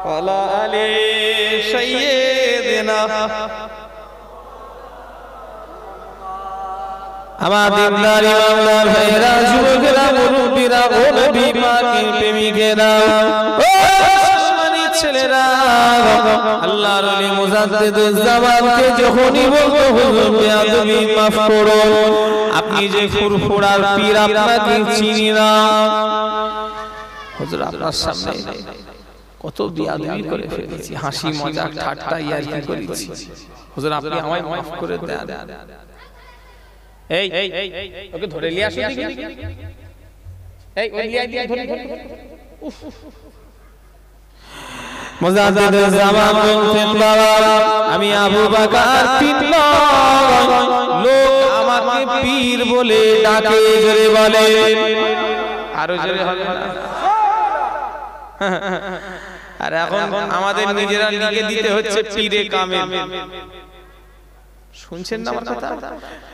ওয়ালা আলি সাইয়্যিদিনা। আমার দিনদার ইমানদার ভাইরা, যুবকেরা, মুরব্বীরা, ও নবী পাকের প্রেমিকেরা, ও সম্মানী ছেলেরা, আল্লাহর ওলি মুজাদ্দিদুজ জামানকে যখনই বলবো হুজুর বেয়াদবি মাফ করুন, আপনি যে ফুরফুরার পীর আপনাকে চিনি না। হুজুর আপনার সামনে কত বেয়াদবি করে ফেলেছি, হাসি মজাক ঠাট্টা ইয়ার্কি করেছি, হুজুর আপনি আমায় মাফ করে দেন। এই ওকে ধরে নিয়ে আসো দেখি, এই ওই লিয়ে দিয়ে ধরে ধরে। উফ মুজাদ্দিদুজ জামান বলতেন, বাবা আমি আবু বকর পীর লোক আমাকে পীর বলে ডাকে, জোরে বলে, আরো জোরে হবে না? আর এখন আমাদের নিজেরা লিখে দিতে হচ্ছে পীরে কামেল। শুনছেন না আমার কথা?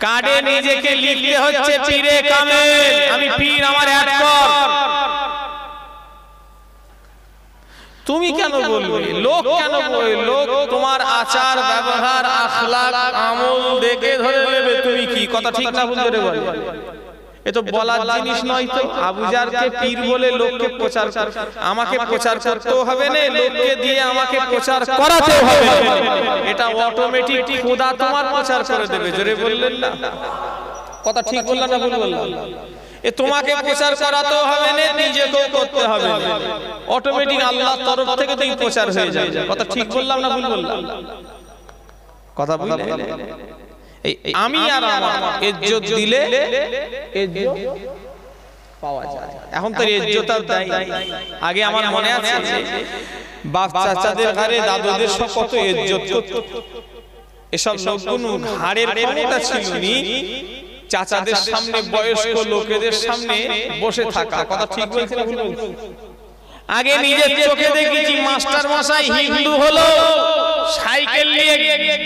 কার্ডে নিজেকে লিখতে হচ্ছে পীরে কামেল, আমি পীর, আমার অ্যাড কর। তুমি কেন বলবে? লোক কেন বলবে? লোক তোমার আচার ব্যবহার আখলাক আমল দেখে ধরে নেবে তুমি কি কথা, ঠিক না ভুল করে বলে। এ তো বলার জিনিস নয় তো। আবু জাহলকে পীর বলে লোককে প্রচার, আমাকে প্রচার করতেও হবে না, লোককে দিয়ে আমাকে প্রচার করাতেও হবে না, এটা অটোমেটিক খোদা তোমার প্রচার করে দেবে। জোরে বললেন না? কথা ঠিক বললাম না ভুল বললাম? এ তোমাকে প্রচার করাতেও হবে না, নিজেকেও করতে হবে না, অটোমেটিক আল্লাহর তরফ থেকে তুমি প্রচার হয়ে যাবে। কথা ঠিক বললাম না ভুল বললাম? কথা বুঝলেন? এই আমি আর আমার ইজ্জত দিলে ইজ্জত পাওয়া যায়। এখন তো ইজ্জত আর দেয়। আগে আমার মনে আছে বাপ চাচাদের ঘরে দাদুদের সব কত ইজ্জত করত। এসব লোকগুলো ঘাড়ের ক্ষমতা ছিল নি চাচাদের সামনে, বয়স্ক লোকেদের সামনে বসে থাকা। কথা ঠিক বলছি না ভুল বলছি? আগে নিজের চোখে দেখেছি মাস্টার মশাই হিন্দু হলো, সাইকেল নিয়ে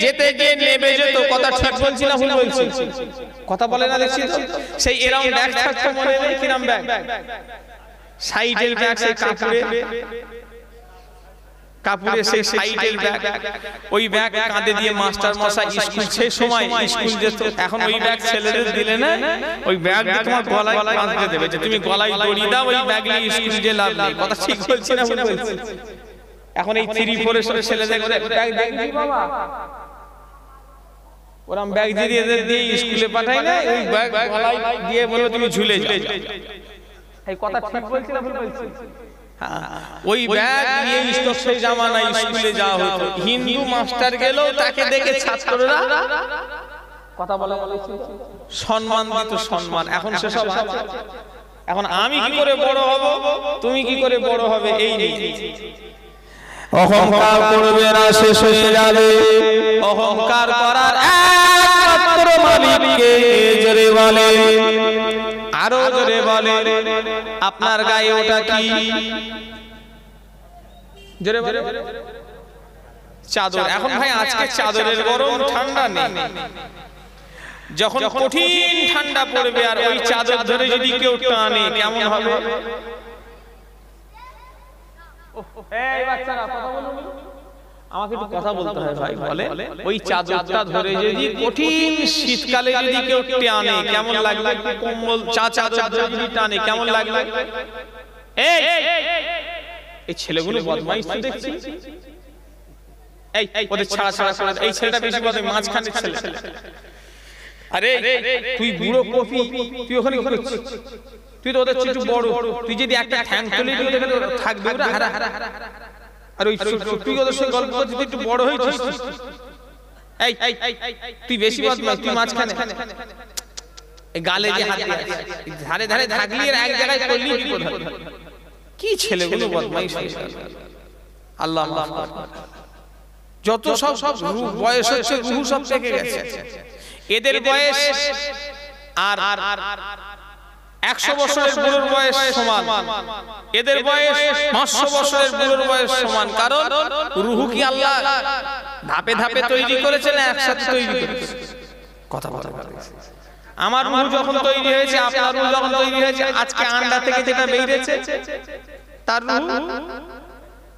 যেতে গিয়ে নেমে যেত। কথা ঠিক বলছি না ভুল বলছি? কথা বলে না দেখছি তো। সেই এরকম ব্যাগ থাকতো, মনে নেই কিরম ব্যাগ? সাইডের ব্যাগ, সেই কাপড়ে সেই সাইডের ব্যাগ, ওই ব্যাগ কাঁধে দিয়ে মাস্টার মশাই স্কুল, সেই সময় স্কুল যেত। এখন ওই ব্যাগ ছেলেদের দিলে না, ওই ব্যাগ দিয়ে তোমার গলায় বাঁধতে দেবে যে তুমি গলায় দড়ি দাও, ওই ব্যাগ নিয়ে স্কুল যে লাভ নেই। কথা ঠিক বলছি না ভুল বলছি? এখন এই 3-4 এর ছেলেদের ব্যাগ দেখি বাবা, ওরম ব্যাগ দিয়ে এদের দিয়ে স্কুলে পাঠায় না, ওই ব্যাগ গলায় দিয়ে বলবে তুমি ঝুলে যাও। এই কথা ঠিক বলছি না ভুল বলছি? ওই ব্যাগ নিয়ে সেই জামানায় স্কুলে যাওয়া হতো। হিন্দু মাস্টার গেল, তাকে দেখে ছাত্ররা কথা বলা সম্মান দিত, সম্মান। এখন সেসব আছে? এখন আমি কি করে বড় হব, তুমি কি করে বড় হবে, এই নেই। অহংকার করবে না, শেষ হয়ে যাবে। অহংকার করার একমাত্র মালিককে জোরে বলে, আরো জোরে বলে। আপনার গায়ে ওটা কি? জোরে বলে। চাদর। এখন ভাই আজকে চাদরের গরম ঠান্ডা নেই। যখন কঠিন ঠান্ডা পড়বে আর ওই চাদর ধরে যদি কেউ টানে কেমন হবে? এই বাচ্চারা কথা বলুন, আমাকে একটু কথা বলতে হয় ভাই। বলে ওই চাদরটা ধরে যদি কঠিন শীতকালে যদি কেউ টানে কেমন লাগবে? কম্বল চাদর ধরে যদি টানে কেমন লাগবে? এই ছেলেগুলো বদমাইশ তো দেখছি। এই ওদের ছাড়া ছাড়া করে, এই ছেলেটা বেশি বদমাইশ, মাঝখানে ছেলে। আরে তুই বুড়ো কফি, তুই ওখানে কি করছিস? তুই তো ওদের চেয়ে একটু বড়, তুই যদি একটা ঠ্যাং তুলে দিলে থাকবে ওরা হারা হারা। আর ওই তুই ওদের সঙ্গে গল্প করছিস, তুই একটু বড় হয়েছিস। এই তুই বেশি বদমাইশ, তুই মাঝখানে। এই গালে যে হাত দিয়ে ধারে ধারে থাকলি আর এক জায়গায় করলি বিপদ হবে। কি ছেলেগুলো বদমাইশ হয়ে গেল, আল্লাহ মাফ করুন। যত সব বয়স হচ্ছে রুহু সব পেকে গেছে। এদের বয়স আর 100 বছরের বুড়োর বয়স সমান, এদের বয়স 500 বছরের বুড়োর বয়স সমান। কারণ রুহু কি আল্লাহ ধাপে ধাপে তৈরি করেছে না একসাথে তৈরি করেছে? কথা বলা আমার রুহু যখন তৈরি হয়েছে, আপনার রুহু যখন তৈরি হয়েছে, আজকে আন্ডা থেকে যেটা বেরিয়েছে তার রুহু,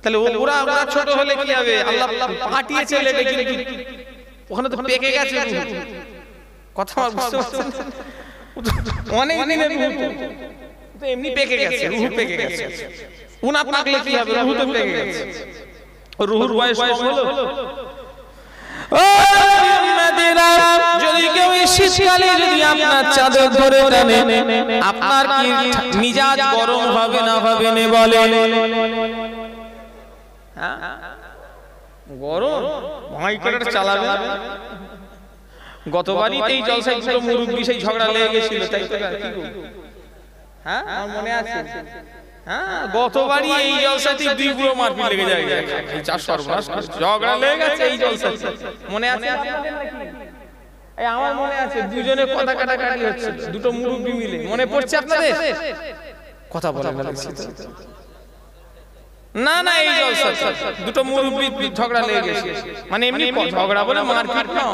তাহলে ওরা ছোট হলে কি হবে? আল্লাহ পাঠিয়েছে লেটে, কিন্তু ওখানে তো পেকে গেছে রুহু। কথা বুঝতে পারছেন? অনেক দিনের রুহু তো এমনি পেকে গেছে, রুহু পেকে গেছে। উনা পাকলে কি হবে? রুহু তো পেকে গেছে। রুহুর বয়স কম হলো। ও উম্মতেরা, যদি কেউ শীতকালে যদি আপনার চাদর ধরে টানে, আপনার কি মিজাজ গরম হবে না হবে না বলেন? হ্যাঁ গরম ভাই করে চালাবে। গতবারই এই জলসায় দুটো মুরব্বি সেই ঝগড়া লেগে গেছিল, তাই তো? হ্যাঁ আমার মনে আছে। হ্যাঁ গতবারই এই জলসাতে দুই বুড়ো মারপিট লেগে যায়, যা সর্বনাশ, ঝগড়া লেগে গেছে এই জলসাতে। মনে আছে? এই আমার মনে আছে, দুজনে কথা কাটাকাটি হচ্ছে, দুটো মুরব্বি মিলে। মনে পড়ছে আপনাদের? কথা বলা লাগছে না না, এই জলসাতে দুটো মুরব্বি ঝগড়া লেগে গেছে। মানে এমনি ঝগড়া বলে মারপিট না।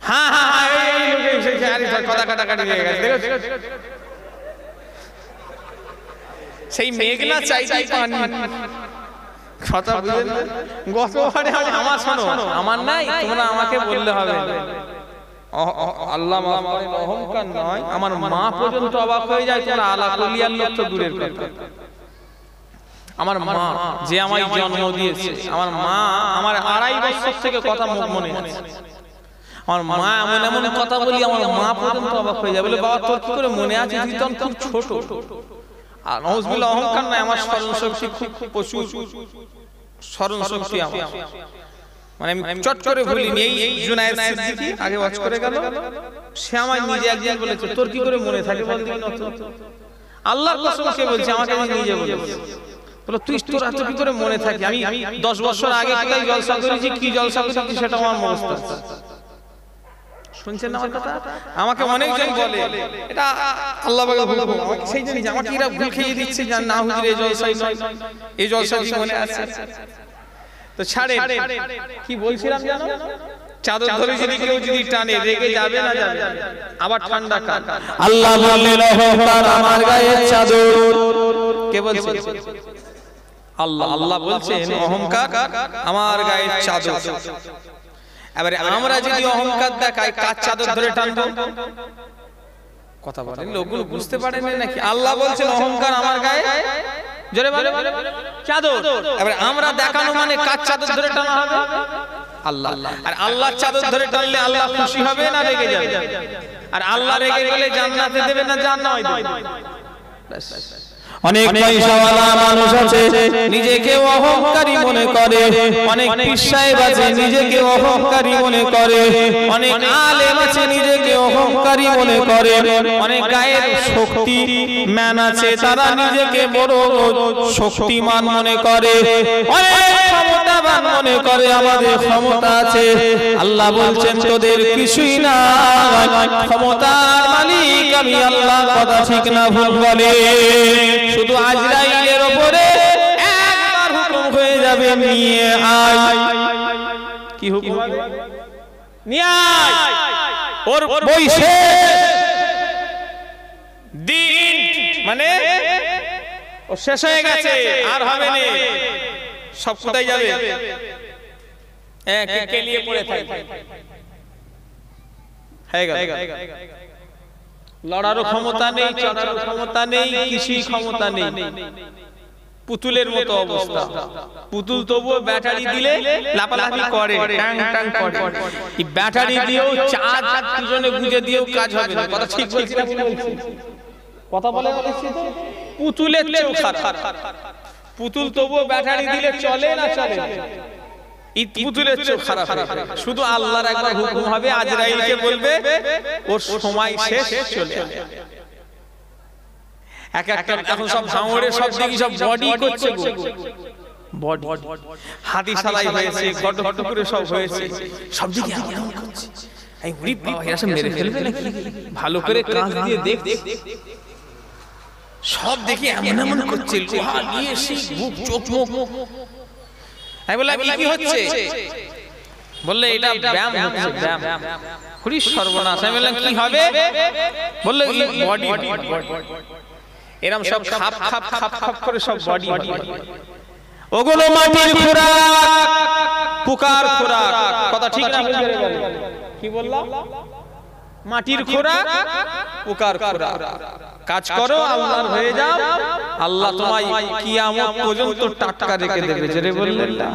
হ্যাঁ হ্যাঁ হ্যাঁ, কথা কাটাকাটি লেগে গেছে। সেই মেঘনা চাইতেই পানি। কথা বুঝলেন না? গতবারে আমার শোনো, আমার নাই, তোমরা আমাকে বললে হবে। আল্লাহ মাফ করেন, অহংকার নয়, আমার মা পর্যন্ত অবাক হয়ে যায়, তোমরা আলা কলিয়ার লোক তো দূরের কথা। আমার মা যে আমায় জন্ম দিয়েছে, আমার মা আমার 2.5 বছর থেকে কথা মনে আছে, আমার মা এমন এমন কথা বলি আমার মা পর্যন্ত অবাক হয়ে যায়, বলে বাবা তোর কি করে মনে আছে, তুই তখন খুব ছোট। আর নাউজুবিল্লাহ, অহংকার নয়, আমার স্মরণ শক্তি খুব প্রচুর, স্মরণ শক্তি আমার, মানে আমি চট করে ভুলিনি। এই জুনায়েদ সিদ্দিকী আগে ওয়াজ করে গেল, সে আমায় নিজে একদিন বলেছে তোর কি করে মনে থাকে বল দিন নত, আল্লাহর কসম কে বলছে, আমাকে আমি নিজে বলেছি, বলো তুই তোর এত কি করে মনে থাকে, আমি 10 বছর আগে কোথায় জলসা করেছি, কি জলসা করেছি সেটা আমার মুখস্থ আছে। শুনছেন না আমার কথা? আমাকে অনেকজন বলে এটা আল্লাহ পাকের হুকুম, আমাকে সেই জানি যে আমাকে এরা ভুল খেয়ে দিচ্ছে, জান না হুজুর এই জলসাই নয়, এই জলসা কি মনে আছে। তো ছাড়ে, কি বলছিলাম জানো, চাদর ধরে যদি কেউ যদি টানে রেগে যাবে না যাবে, আবার ঠান্ডা কান। আল্লাহ বললেন অহংকার আমার গায়ের চাদর। কে বলছে? আল্লাহ। আল্লাহ বলছেন অহংকার আমার গায়ের চাদর। এবারে আমরা যদি অহংকার দেখাই কার চাদর ধরে টানবো? কথা বলেন, লোকগুলো বুঝতে পারেন নাকি? আল্লাহ বলছেন অহংকার আমার গায়ে জোরে বলে চাদর। এবারে আমরা দেখানো মানে কার চাদর ধরে টানা হবে? আল্লাহ। আর আল্লাহর চাদর ধরে টানলে আল্লাহ খুশি হবে না রেগে যাবে? আর আল্লাহ রেগে গেলে জান্নাতে দেবে না জাহান্নামে দেবে? অনেক পয়সাওয়ালা মানুষ আছে নিজেকে অহংকারী মনে করে, অনেক পীর সাহেব আছে নিজেকে অহংকারী মনে করে, অনেক আলেম আছে নিজেকে অহংকারী মনে করে, অনেক গায়ের শক্তি ম্যান আছে তারা নিজেকে বড় শক্তিমান মনে করে, অনেক ক্ষমতাবান মনে করে আমাদের ক্ষমতা আছে। আল্লাহ বলছেন তোদের কিছুই না, ক্ষমতার মালিক আমি আল্লাহ, কথা ঠিক না ভুল বলে? শুধু আজরাইলের উপরে একবার হুকুম হয়ে যাবে, নিয়ে আয়। কি হুকুম? নিয়ে আয়, ওর বইছে দিন মানে ও শেষ হয়ে গেছে, আর হবে না, সব কোথায় যাবে? কে নিয়ে পড়ে থাকবে, হয়ে গেল। লড়ারও ক্ষমতা নেই, চড়ারও ক্ষমতা নেই, কিছুই ক্ষমতা নেই, পুতুলের মতো অবস্থা। পুতুল তবুও ব্যাটারি দিলে লাফালাফি করে, টাং টাং করে, এই ব্যাটারি দিয়েও চার্জ পিছনে গুজে দিয়েও কাজ হবে না। কথা ঠিক বলছি না? কথা বলে বলেছি তো, পুতুলের চেয়েও খারাপ। পুতুল তবুও ব্যাটারি দিলে চলে না চলে, পুতুলের চেয়েও খারাপ। শুধু আল্লাহর একবার হুকুম হবে, আজরাইলকে বলবে ওর সময় শেষ, চলে এক একটা। এখন সব ভাঙড়ে সব দেখি সব বডি করছে, বডি হাতি সালাই হয়েছে, গট করে সব হয়েছে, সব দিকে এমন করছে, এই উড়ি বাবা এরা সব মেরে ফেলবে নাকি? ভালো করে কাঁচ দিয়ে দেখ, সব দেখি এমন এমন করছে, লোহা নিয়ে শিখ বুক চোখ মুখ। আমি বললাম কি হচ্ছে? বললে এটা ব্যায়াম হচ্ছে, ব্যায়াম। খুবই সর্বনাশ। আমি বললাম কি হবে? বললে বডি, এরকম সব খাপ খাপ খাপ খাপ করে সব বডি। ওগুলো মাটির খোরাক, পোকার খোরাক। কথা ঠিক না? কি বললাম? মাটির খোরাক, পোকার খোরাক। কাজ করো, আল্লাহর হয়ে যাও, আল্লাহ তোমায় কিয়ামত পর্যন্ত টাটকা রেখে দেবে। জোরে বললেন না?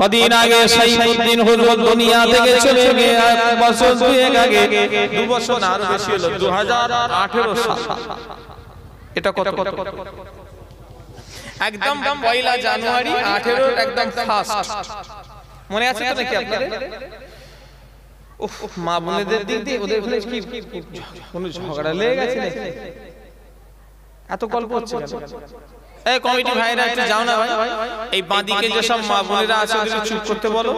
কদিন আগে সাইফুদ্দিন হুজুর দুনিয়া থেকে চলে গিয়ে 1 বছর 2 আগে, 2 বছর না আরো বেশি হলো, 2018 সাল। এটা কত একদম 1 জানুয়ারি 18 একদম ফার্স্ট, মনে আছে তো নাকি আপনাদের? মা বোনেদের দিক দিয়ে ওদের কি কোনো ঝগড়া লেগে গেছে নাকি? এত গল্প হচ্ছে কেন? এই কমিটি ভাইরা একটু যাও না ভাই, এই বাঁদিকে যে সব মা বোনেরা আছে ওদের চুপ করতে বলো।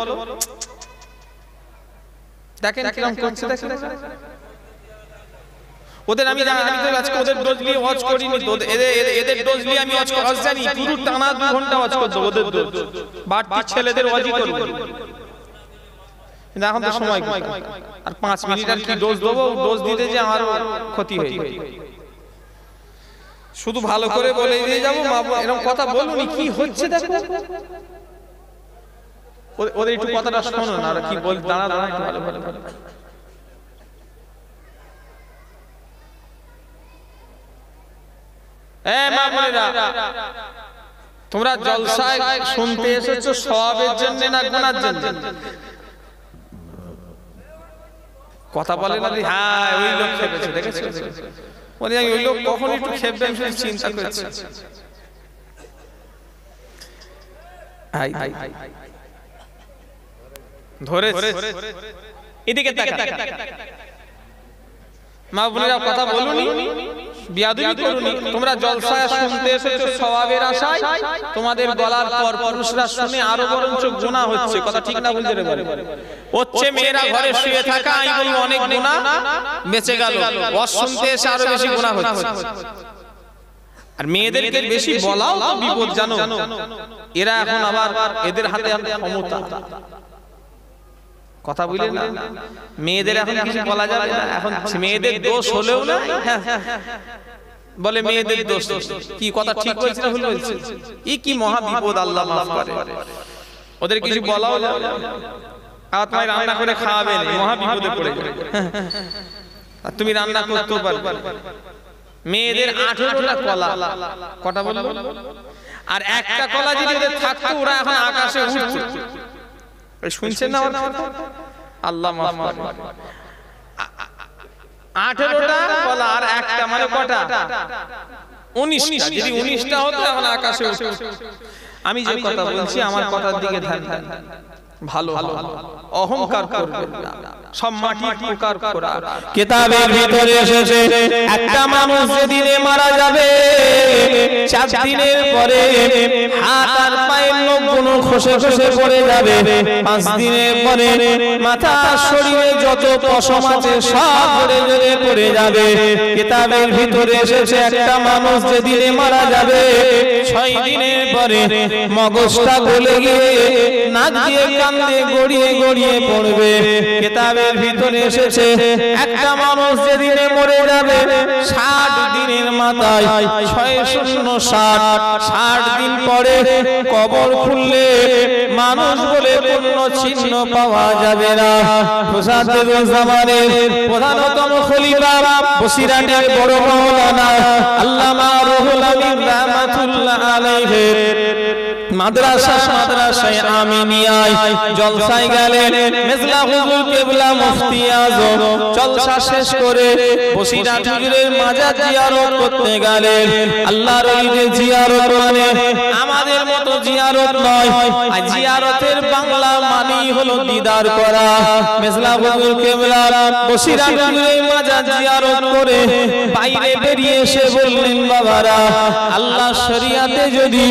দেখেন কিরকম করছে, দেখেন ওদের। আমি তো আজকে ওদের ডোজ নিয়ে ওয়াচ করিনি তো, এদের ডোজ নিয়ে আমি ওয়াচ জানি, পুরো টানা 2 ঘন্টা ওয়াচ করতে ওদের ডোজ, বাড়তি ছেলেদের ওয়াচই করব। কিন্তু এখন তো সময় কম, আর 5 মিনিট আর কি ডোজ দেবো? ডোজ দিতে যে আমার ক্ষতি হয়ে যাবে। শুধু ভালো করে বলে দিয়ে যাবো, মা এরকম কথা বলুনি, কি হচ্ছে দেখো। ওদের একটু কথাটা শোনো না, আর কি বল, দাঁড়া দাঁড়া একটু ভালো ভালো। এ মা বোনেরা, তোমরা জলসায় শুনতে এসেছো সওয়াবের জন্য না গুনার জন্য? কথা বলে না? হ্যাঁ, ওই লোক খেপেছে, দেখেছো? বলি ওই লোক কখন একটু খেপবে আমি চিন্তা করছি। ধরে এদিকে তাকা। মা বোনেরা কথা বলুনি, বিয়াদবি করুনি। তোমরা জলসায় শুনতে এসেছো সওয়াবের আশায়, তোমাদের বলার পর পুরুষরা শুনে আরো বরঞ্চ গুনাহ হচ্ছে। কথা ঠিক না বলতে পারে? হচ্ছে মেয়েরা ঘরে শুয়ে থাকা, আমি বলবো অনেক গুনাহ বেঁচে গেল। ওয়াজ শুনতে এসে আরো বেশি গুনাহ হচ্ছে। আর মেয়েদেরকে বেশি বলাও তো বিপদ, জানো? এরা এখন আবার এদের হাতে ক্ষমতা। কথা বুঝলেন না? মেয়েদের এখন কিছু বলা যাবে না। এখন মেয়েদের দোষ হলেও না, বলে মেয়েদের দোষ। কি কথা ঠিক বলছি না ভুল বলছি? কি মহা বিপদ, আল্লাহ মাফ করে। ওদের কিছু বলাও যাবে না। আর তুমি রান্না করে খাওয়াবে না, মহা বিপদে পড়ে যাবে। আর তুমি রান্না করতেও পারবে। মেয়েদের 18টা কলা, কটা বলবো? আর একটা কলা যদি ওদের থাকতো, ওরা এখন আকাশে উঠছে। শুনছেন না? আল্লাহ মাফ করে। 18টা কলা আর একটা মানে কটা? 19টা। যদি 19টা হতো এখন আকাশে উঠছে। আমি যে কথা বলছি আমার কথার দিকে ধ্যান দেন। ভালো অহংকার করবেন না, সব মাটি প্রকার করা। কিতাবের ভিতরে এসেছে একটা মানুষ যেদিনে মারা যাবে 4 দিনের পরে হাত আর পায়ের নখগুলো খসে খসে পড়ে যাবে। 5 দিনের পরে মাথা শরীরে যত পশম আছে সব পড়ে ঝরে পড়ে যাবে। কিতাবের ভিতরে এসেছে একটা মানুষ যেদিনে মারা যাবে 6 দিনের পরে মগজটা গলে গিয়ে নাক দিয়ে কান্দে গড়িয়ে গড়িয়ে পড়বে। কিতাবের ভিতরে এসেছে একটা মানুষ যেদিনে মরে যাবে 60 দিনের মাথায় 60 দিন পরে কবর খুললে মানুষ বলে কোনো চিহ্ন পাওয়া যাবে না। মুসাদ্দেদ জামানের প্রধানতম খলিফা বসিরাটের বড় মাওলানা আল্লামা রুহুল আমিন রাহমাতুল্লাহ আলাইহি মাদ্রাসায় আমিনিয়ায় জলসায় গেলেন। মেজলা হুজুর কিবলা মুফতি আজম জলসা শেষ করে বসিরাট হুজুরের মাজার জিয়ারত করতে গেলেন। আল্লাহর ওলিদের জিয়ারত মানে আমাদের মতো জিয়ারত নয়। আর জিয়ারতের বাংলা মানেই হলো দিদার করা। মেজলা হুজুর কিবলা বসিরাট হুজুরের মাজার জিয়ারত করে বাইরে বেরিয়ে এসে বললেন, বাবারা, আল্লাহ শরিয়াতে যদি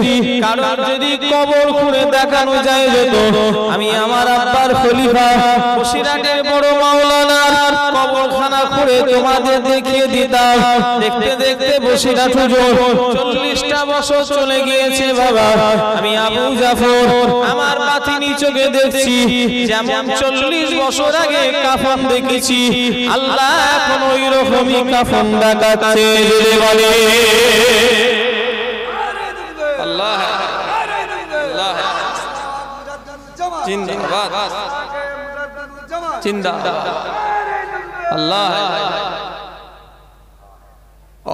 কারোর যদি কবর খুঁড়ে দেখানো যায় যেত, আমি আমার আব্বার খলিফা বসিরাটের বড় মাওলানার কবরখানা খুঁড়ে তোমাদের দেখিয়ে দিতাম। দেখতে দেখতে বসিরাট হুজুর 40টা বছর চলে গিয়েছে বাবা। আমি আবু জাফর আমার বাতিনি চোখে দেখছি যেমন 40 বছর আগে কাফন দেখেছি, আল্লাহ এখন ওই রকমই কাফন দেখাচ্ছে। বলে আল্লাহ জিন্দাবাদ, জিন্দাবাদ। আল্লাহ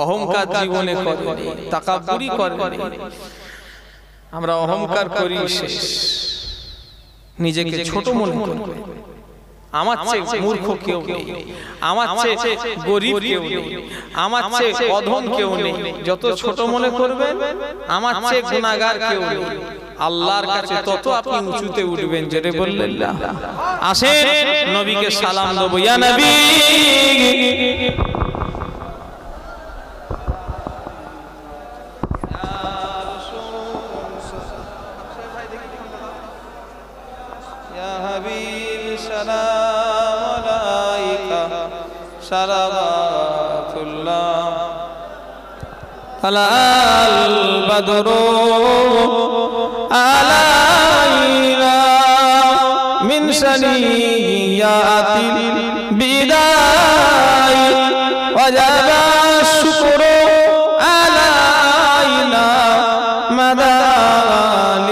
অহংকার জীবনে করেনি, তাকাব্বুরি করেনি। আমরা অহংকার করি, শেষ। নিজেকে ছোট মনে করি। আমার চেয়ে মূর্খ কেউ নেই, আমার চেয়ে গরিব কেউ নেই, আমার চেয়ে অধম কেউ নেই। যত ছোট মনে করবেন আমার চেয়ে গুনাহগার কেউ নেই, আল্লাহর কাছে তত আপনি উঁচুতে উঠবেন। জেরে বললেন না? আসেন নবীকে সালাম দেব। ইয়া নবী সালাম আলাইকা সালাওয়াতুল্লাহ আলাল বদরু আলাইনা মিন সানিয়াতিল বিদায় ওয়াজাবা শুকরু আলাইনা মাদালিল্লাহি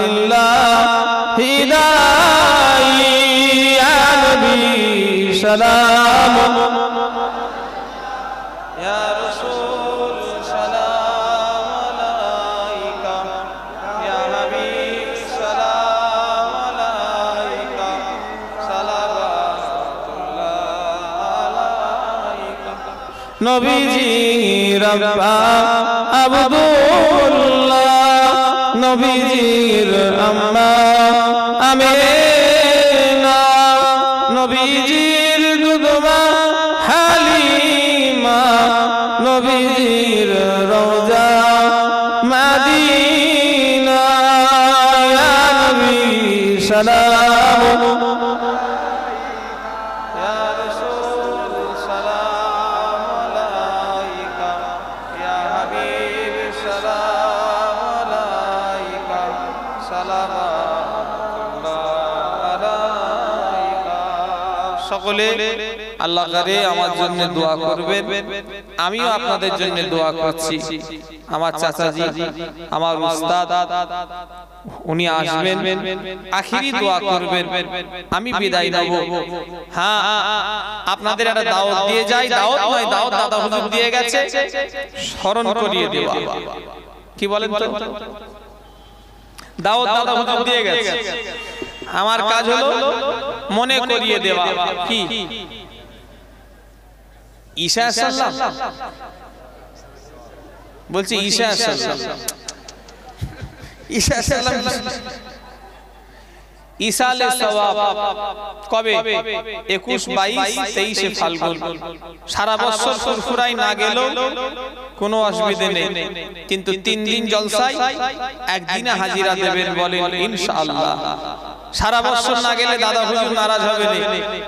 সালাম ইয়া রাসূল সালাম নবীজির আব্বা আব্দুল্লাহ, নবীজির আম্মা আমেনা, নবীজির দুধমা হালিমা, নবীজির রওজা মাদিনা। ইয়া নবী সালাম, ইয়া রাসূল সালাম আলাইকা, ইয়া হাবিব সালাম আলাইকা, সালামাতুল্লাহ আলাইকা। সকলে আল্লাহ করে আমার জন্য দোয়া করবেন, আমিও আপনাদের জন্য দোয়া করছি। আমার চাচাজি, আমার উস্তাদ, উনি আসবেন, আখিরি দোয়া করবেন, আমি বিদায় নেব। হ্যাঁ, আপনাদের একটা দাওয়াত দিয়ে যাই, দাওয়াত নয়, দাওয়াত দাদা হুজুর দিয়ে গেছে, স্মরণ করিয়ে দেওয়া। কি বলেন তো? দাওয়াত দাদা হুজুর দিয়ে গেছে, আমার কাজ হলো মনে করিয়ে দেওয়া। কি ঈসা সাল্লাম বলছি, ঈসা সাল্লাম, ঈসা সাল্লাম, ঈসা আলাইহিস সালাম কবে? 21, 22, 23 ফাল্গুন। সারা বছর ফুরফুরাই না গেলেও কোনো অসুবিধা নেই, কিন্তু 3 দিন জলসায় একদিনে হাজিরা দেবেন বলেন ইনশাআল্লাহ। সারা বছর না গেলে দাদা হুজুর নারাজ হবে না,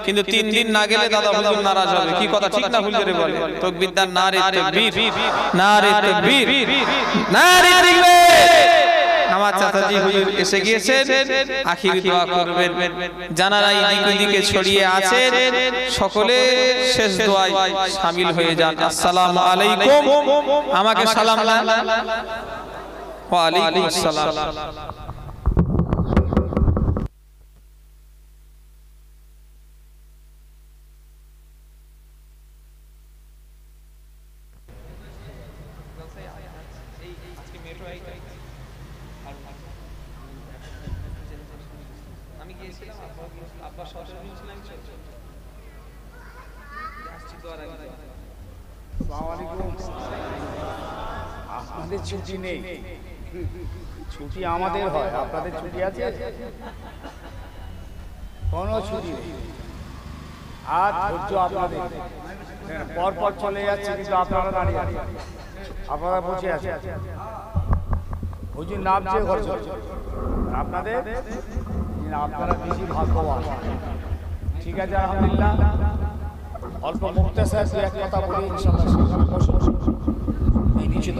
কিন্তু 3 দিন না গেলে দাদা হুজুর নারাজ হবে। কি কথা ঠিক না ভুল করে বলে? তাকবীর দান, নারে তাকবীর, নারে তাকবীর, নারে তাকবীর। আমার চাচাজি হুজুর এসে গিয়েছেন, আখিরি দোয়া করবেন। জানারা এদিকে ওদিকে ছড়িয়ে আছেন, সকলে শেষ দোয়ায় শামিল হয়ে যান। আসসালামু আলাইকুম। আমাকে সালাম দেন। ওয়া আলাইকুম আসসালাম। আপনাদের ছুটি নেই, ছুটি আমাদের হয়, আপনাদের ছুটি আছে? কোনো ছুটি নেই। আর ধৈর্য আপনাদের, পর পর চলে যাচ্ছে, কিন্তু আপনারা দাঁড়িয়ে আছেন, আপনারা বসে আছেন। হুজুর নামছে ঘর চলছে আপনাদের, আপনারা বেশি ভাগ্যবান। ঠিক আছে, আলহামদুলিল্লাহ। অল্প মুক্তাসার এক কথা বলি ইনশাআল্লাহ। এই নিচে